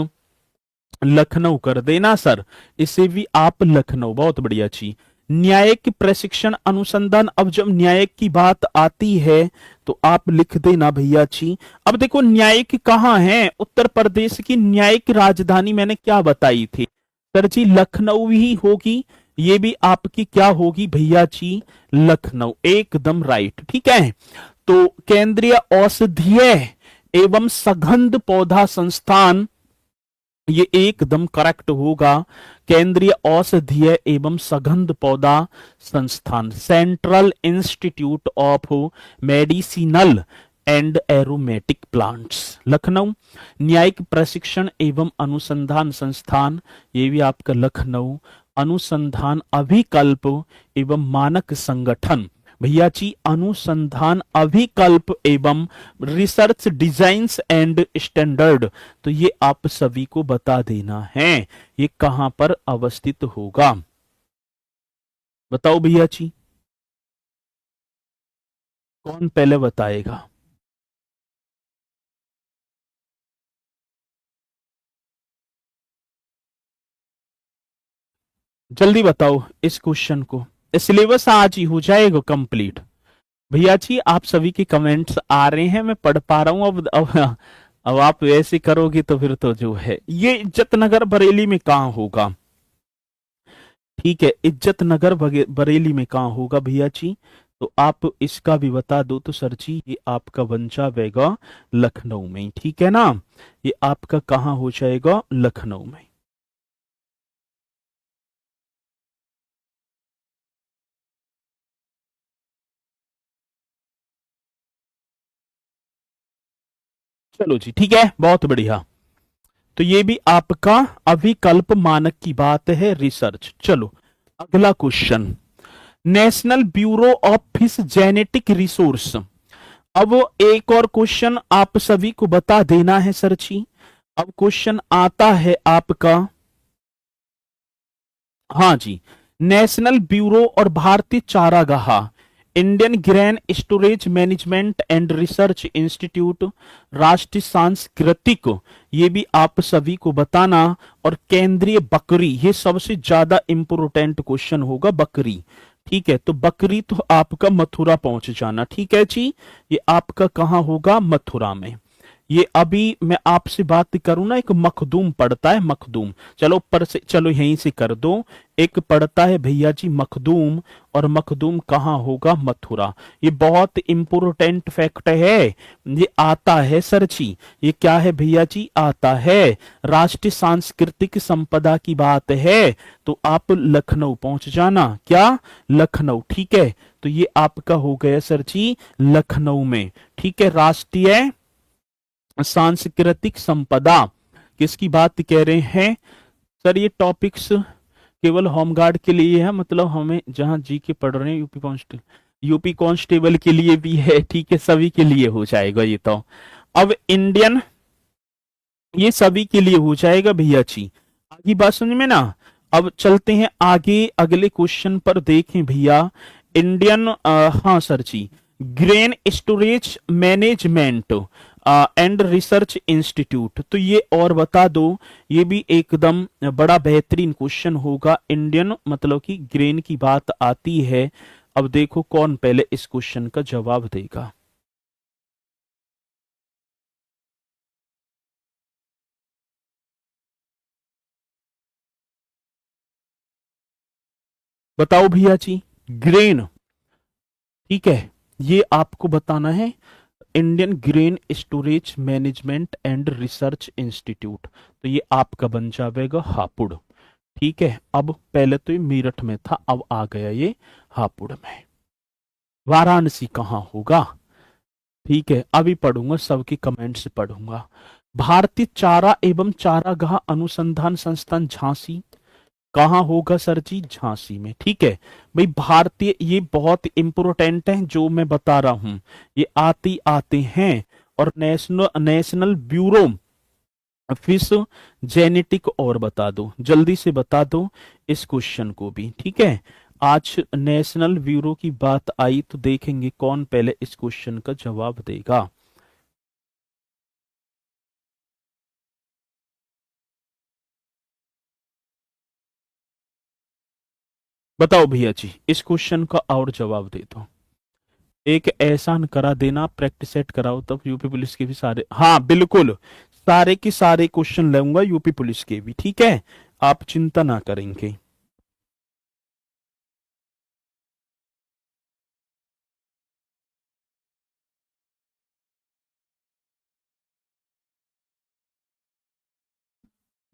Lucknow कर देना सर, इसे भी आप लखनऊ। बहुत बढ़िया जी। न्यायिक प्रशिक्षण अनुसंधान, अब जब न्यायिक की बात आती है तो आप लिख देना भैया जी। अब देखो न्यायिक कहाँ है? उत्तर प्रदेश की न्यायिक राजधानी मैंने क्या बताई थी सर जी? लखनऊ ही होगी। ये भी आपकी क्या होगी भैया जी, लखनऊ, एकदम राइट। ठीक है, तो केंद्रीय औषधीय एवं सघन पौधा संस्थान, ये एकदम करेक्ट होगा। केंद्रीय औषधीय एवं सघन पौधा संस्थान, central institute of medicinal and aromatic plants, Lucknow. न्यायिक प्रशिक्षण एवं अनुसंधान संस्थान, ये भी आपका लखनऊ। अनुसंधान अभिकल्प एवं मानक संगठन, भैया जी अनुसंधान अभिकल्प एवं रिसर्च डिजाइंस एंड स्टैंडर्ड, तो ये आप सभी को बता देना है ये कहां पर अवस्थित होगा। बताओ भैया जी, कौन पहले बताएगा? जल्दी बताओ इस क्वेश्चन को, सिलेबस आज ही हो जाएगा कंप्लीट। भैया जी आप सभी के कमेंट्स आ रहे हैं, मैं पढ़ पा रहा हूं। अब आप वैसे करोगे तो फिर तो जो है ये इज्जत नगर बरेली में कहाँ होगा? ठीक है, इज्जत नगर बरेली में कहाँ होगा भैया जी? तो आप इसका भी बता दो तो सर जी ये आपका बन जाएगा लखनऊ में, ठीक है ना? ये आपका कहाँ हो जाएगा? लखनऊ में। चलो जी ठीक है, बहुत बढ़िया। तो ये भी आपका अभिकल्प मानक की बात है, रिसर्च। चलो अगला question, national bureau of fish genetic resource. अब एक और क्वेश्चन आप सभी को बता देना है सर जी। अब क्वेश्चन आता है आपका, हाँ जी, नेशनल ब्यूरो और भारतीय चारागाह, Indian grain storage management and research institute, राष्ट्रीय सांस्कृतिक, ये भी आप सभी को बताना। और केंद्रीय बकरी, ये सबसे ज्यादा इंपोर्टेंट क्वेश्चन होगा, बकरी। ठीक है, तो बकरी तो आपका मथुरा पहुंच जाना। ठीक है जी, ये आपका कहां होगा? मथुरा में। ये अभी मैं आपसे बात करूं ना, एक मखदूम पड़ता है, मखदूम, चलो ऊपर से, चलो यहीं से कर दो। एक पड़ता है भैया जी मखदूम, और मखदूम कहाँ होगा? मथुरा। ये बहुत इंपोर्टेंट फैक्ट है, ये आता है सर जी। ये क्या है भैया जी? आता है राष्ट्रीय सांस्कृतिक संपदा की बात है, तो आप लखनऊ पहुंच जाना। क्या? लखनऊ। ठीक है, तो ये आपका हो गया सर जी लखनऊ में। ठीक है, राष्ट्रीय सांस्कृतिक संपदा किसकी बात कह रहे हैं सर? ये टॉपिक्स केवल होमगार्ड के लिए है, मतलब हमें जहां जी के पढ़ रहे हैं, यूपी कांस्टेबल के लिए भी है। ठीक है, सभी के लिए हो जाएगा ये तो। अब इंडियन, ये सभी के लिए हो जाएगा भैया जी। आगे बात समझ में ना? अब चलते हैं आगे, अगले क्वेश्चन पर देखें भैया। इंडियन हाँ sir ji, grain storage management and research institute, तो ये और बता दो। ये भी एकदम बड़ा बेहतरीन क्वेश्चन होगा। इंडियन मतलब कि ग्रेन की बात आती है। अब देखो कौन पहले इस क्वेश्चन का जवाब देगा। बताओ भैया जी, ग्रेन। ठीक है, ये आपको बताना है, Indian grain storage management and research institute, तो ये आपका बन जाएगा हापुड़। ठीक है, अब पहले तो ये मेरठ में था, अब आ गया ये हापुड़ में। वाराणसी कहाँ होगा? ठीक है, अभी पढ़ूंगा, सबके कमेंट से पढ़ूंगा। भारतीय चारा एवं चारागाह अनुसंधान संस्थान झांसी, कहाँ होगा सर जी? झांसी में। ठीक है भाई, भारतीय, ये बहुत इंपोर्टेंट है जो मैं बता रहा हूं, ये आते आते हैं। और national national bureau fish genetic, और बता दो, जल्दी से बता दो इस क्वेश्चन को भी। ठीक है, आज नेशनल ब्यूरो की बात आई तो देखेंगे कौन पहले इस क्वेश्चन का जवाब देगा। बताओ भैया जी, इस क्वेश्चन का और जवाब दे दो। एक एहसान करा देना, प्रैक्टिस सेट कराओ, तब यूपी पुलिस के भी सारे, हाँ बिल्कुल, सारे के सारे क्वेश्चन लाऊंगा यूपी पुलिस के भी। ठीक है, आप चिंता ना करेंगे।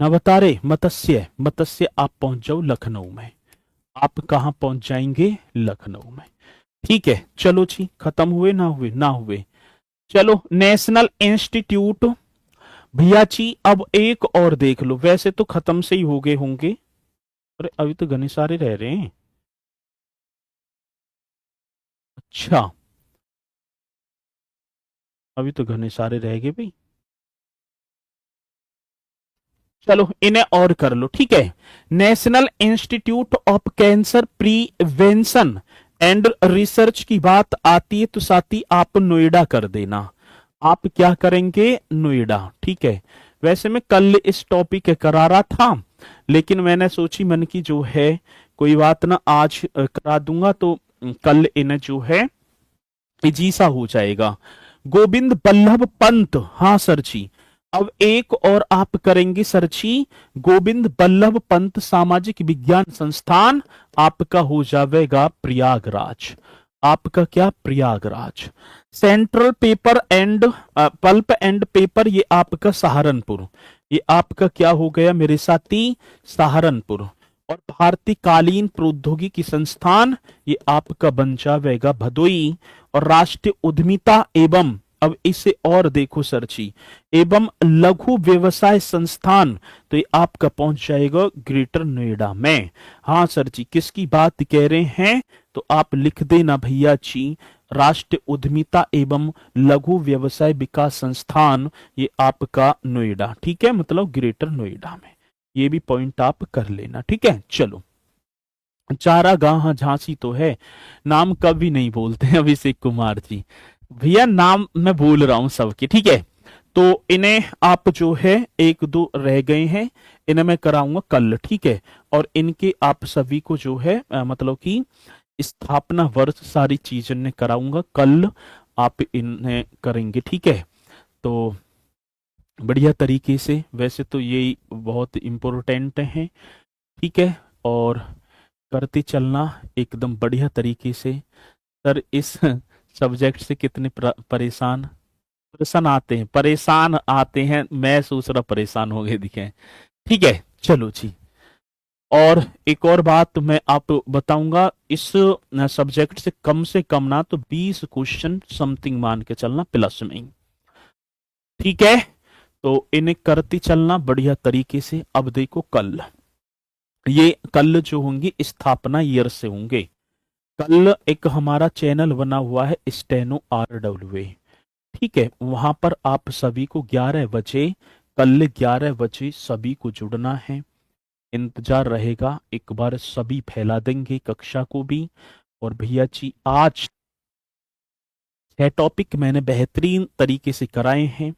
अवतारे मत्स्य, मत्स्य आप पहुंच जाओ लखनऊ में। आप कहां पहुंच जाएंगे? लखनऊ में। ठीक है, चलो जी, खत्म हुए ना हुए? ना हुए। चलो, नेशनल इंस्टीट्यूट, भैया जी अब एक और देख लो, वैसे तो खत्म से ही हो गए होंगे। अरे अभी तो घने सारे रह रहे हैं। अच्छा, अभी तो घने सारे रह गए भाई। चलो इन्हें और कर लो, ठीक है। National institute of cancer prevention and research की बात आती है तो साथी आप नोएडा कर देना। आप क्या करेंगे? नोएडा, ठीक है। वैसे मैं कल इस टॉपिक करा रहा था, लेकिन मैंने सोची मन की जो है कोई बात ना, आज करा दूंगा तो कल इन्हें जो है इजीसा हो जाएगा। गोविंद बल्लभ पंत, हाँ सर जी। अब एक और आप करेंगे सर जी, गोविंद बल्लभ पंत सामाजिक विज्ञान संस्थान, आपका हो जाएगा प्रयागराज। आपका क्या? Prayagraj. Central paper and pulp and paper, ये आपका सहारनपुर। ये आपका क्या हो गया मेरे साथी? सहारनपुर। और भारतीय कालीन प्रौद्योगिकी संस्थान, ये आपका बन जाएगा भदोई। और राष्ट्रीय उद्यमिता एवं, अब इसे और देखो सर जी, एवं लघु व्यवसाय संस्थान, तो ये आपका पहुंच जाएगा ग्रेटर नोएडा में। हाँ सर जी, किसकी बात कह रहे हैं? तो आप लिख देना भैया जी, राष्ट्रीय उद्यमिता एवं लघु व्यवसाय विकास संस्थान, ये आपका नोएडा, ठीक है, मतलब ग्रेटर नोएडा में। ये भी पॉइंट आप कर लेना, ठीक है। चलो, चारागाह झांसी तो है, नाम कभी नहीं बोलते हैं अभिषेक कुमार जी। भैया नाम मैं बोल रहा हूं सबके, ठीक है। तो इन्हें आप जो है, एक दो रह गए हैं, इन्हें मैं कराऊंगा कल, ठीक है। और इनके आप सभी को जो है मतलब कि स्थापना वर्ष सारी चीजें ने कराऊंगा कल, आप इन्हें करेंगे, ठीक है। तो बढ़िया तरीके से, वैसे तो ये बहुत इम्पोर्टेंट है, ठीक है। और करते चलना एकदम बढ़िया तरीके से। सर इस सब्जेक्ट से कितने परेशान परेशान आते हैं, परेशान आते हैं, मैं सोच रहा परेशान हो गए दिखे। ठीक है, चलो जी। और एक और बात मैं आपको बताऊंगा, इस सब्जेक्ट से कम ना तो 20 क्वेश्चन समथिंग मान के चलना प्लस में, ठीक है। तो इन्हें करते चलना बढ़िया तरीके से। अब देखो कल, ये कल जो होंगे स्थापना ईयर से होंगे। कल एक हमारा चैनल बना हुआ है स्टेनो RWA, ठीक है। वहां पर आप सभी को 11 बजे, कल 11 बजे सभी को जुड़ना है। इंतजार रहेगा, एक बार सभी फैला देंगे कक्षा को भी। और भैया जी आज 6 टॉपिक मैंने बेहतरीन तरीके से कराए हैं,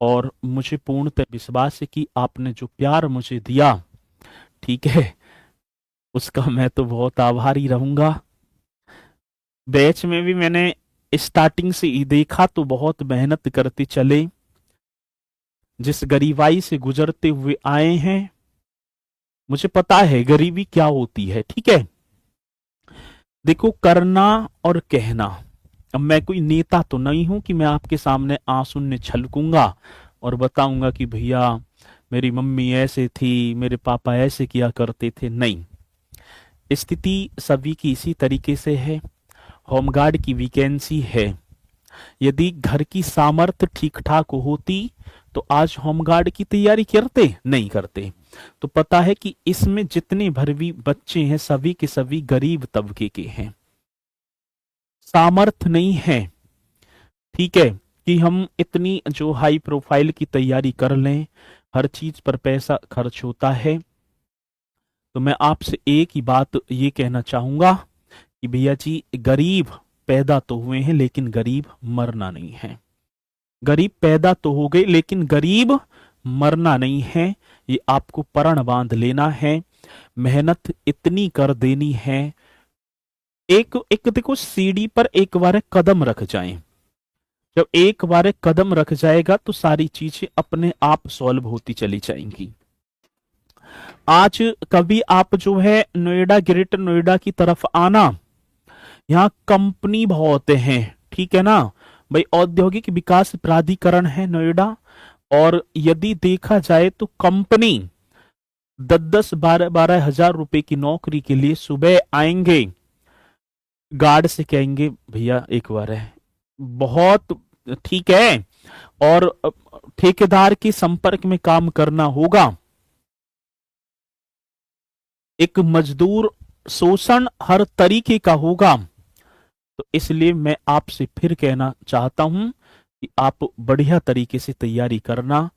और मुझे पूर्णतः विश्वास है कि आपने जो प्यार मुझे दिया, ठीक है, उसका मैं तो बहुत आभारी रहूंगा। बैच में भी मैंने स्टार्टिंग से ही देखा तो बहुत मेहनत करते चले, जिस गरीबाई से गुजरते हुए आए हैं, मुझे पता है गरीबी क्या होती है, ठीक है। देखो, करना और कहना, अब मैं कोई नेता तो नहीं हूं कि मैं आपके सामने आंसू ने छलकूंगा और बताऊंगा कि भैया मेरी मम्मी ऐसे थी, मेरे पापा ऐसे किया करते थे, नहीं। स्थिति सभी की इसी तरीके से है। होमगार्ड की वैकेंसी है, यदि घर की सामर्थ्य ठीक ठाक होती तो आज होमगार्ड की तैयारी करते? नहीं करते। तो पता है कि इसमें जितने भर भी बच्चे हैं सभी के सभी गरीब तबके के हैं, सामर्थ्य नहीं है, ठीक है, कि हम इतनी जो हाई प्रोफाइल की तैयारी कर लें। हर चीज पर पैसा खर्च होता है। तो मैं आपसे एक ही बात ये कहना चाहूंगा कि भैया जी, गरीब पैदा तो हुए हैं लेकिन गरीब मरना नहीं है। गरीब पैदा तो हो गए लेकिन गरीब मरना नहीं है, ये आपको प्रण बांध लेना है। मेहनत इतनी कर देनी है, एक एक देखो, सीढ़ी पर एक बार कदम रख जाएं। जब एक बार कदम रख जाएगा तो सारी चीजें अपने आप सॉल्व होती चली जाएंगी। आज कभी आप जो है नोएडा, ग्रेटर नोएडा की तरफ आना, यहाँ कंपनी बहुत हैं, ठीक है ना भाई। औद्योगिक विकास प्राधिकरण है नोएडा, और यदि देखा जाए तो कंपनी 10-10 12-12 हजार रुपए की नौकरी के लिए सुबह आएंगे, गार्ड से कहेंगे भैया एक बार है, बहुत ठीक है, और ठेकेदार के संपर्क में काम करना होगा। एक मजदूर शोषण हर तरीके का होगा। तो इसलिए मैं आपसे फिर कहना चाहता हूं कि आप बढ़िया तरीके से तैयारी करना,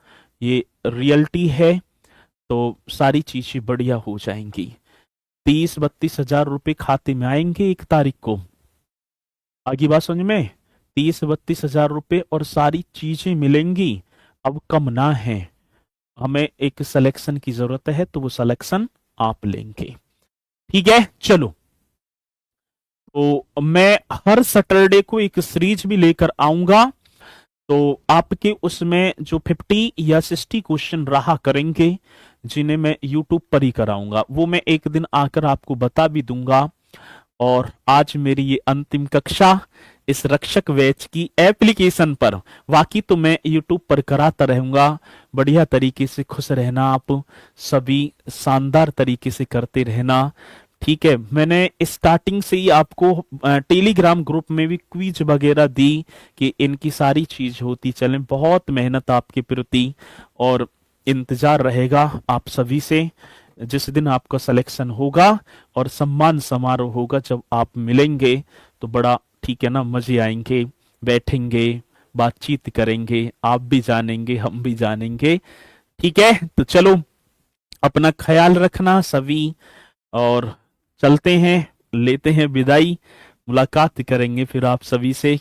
ये रियलिटी है, तो सारी चीजें बढ़िया हो जाएंगी। 30-32 हजार रुपए खाते में आएंगे 1 तारीख को। आगे बात समझ में, 30-32 हजार रुपए और सारी चीजें मिलेंगी। अब कम ना है, हमें एक सिलेक्शन की जरूरत है, तो वो सिलेक्शन आप लेंगे। ठीक है, चलो। तो मैं हर सैटरडे को एक सीरीज भी लेकर आऊंगा, तो आपके उसमें जो 50 या 60 क्वेश्चन रहा करेंगे, जिन्हें मैं यूट्यूब पर ही कराऊंगा, वो मैं एक दिन आकर आपको बता भी दूंगा। और आज मेरी ये अंतिम कक्षा इस रक्षक बैच की एप्लीकेशन पर, बाकी तो मैं यूट्यूब पर कराता रहूंगा। बढ़िया तरीके से खुश रहना, आप सभी शानदार तरीके से करते रहना। ठीक है, मैंने स्टार्टिंग से ही आपको टेलीग्राम ग्रुप में भी क्विज वगैरह दी कि इनकी सारी चीज होती चले। बहुत मेहनत आपके प्रति, और इंतजार रहेगा आप सभी से जिस दिन आपका सिलेक्शन होगा और सम्मान समारोह होगा, जब आप मिलेंगे तो बड़ा ठीक है ना, मजे आएंगे, बैठेंगे, बातचीत करेंगे, आप भी जानेंगे हम भी जानेंगे। ठीक है, तो चलो, अपना ख्याल रखना सभी, और चलते हैं, लेते हैं विदाई। मुलाकात करेंगे फिर आप सभी से,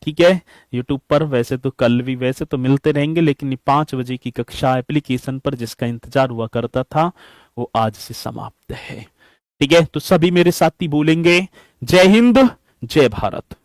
ठीक है, यूट्यूब पर। वैसे तो कल भी वैसे तो मिलते रहेंगे, लेकिन ये 5 बजे की कक्षा एप्लीकेशन पर जिसका इंतजार हुआ करता था, वो आज से समाप्त है। ठीक है, तो सभी मेरे साथी बोलेंगे जय हिंद, जय भारत।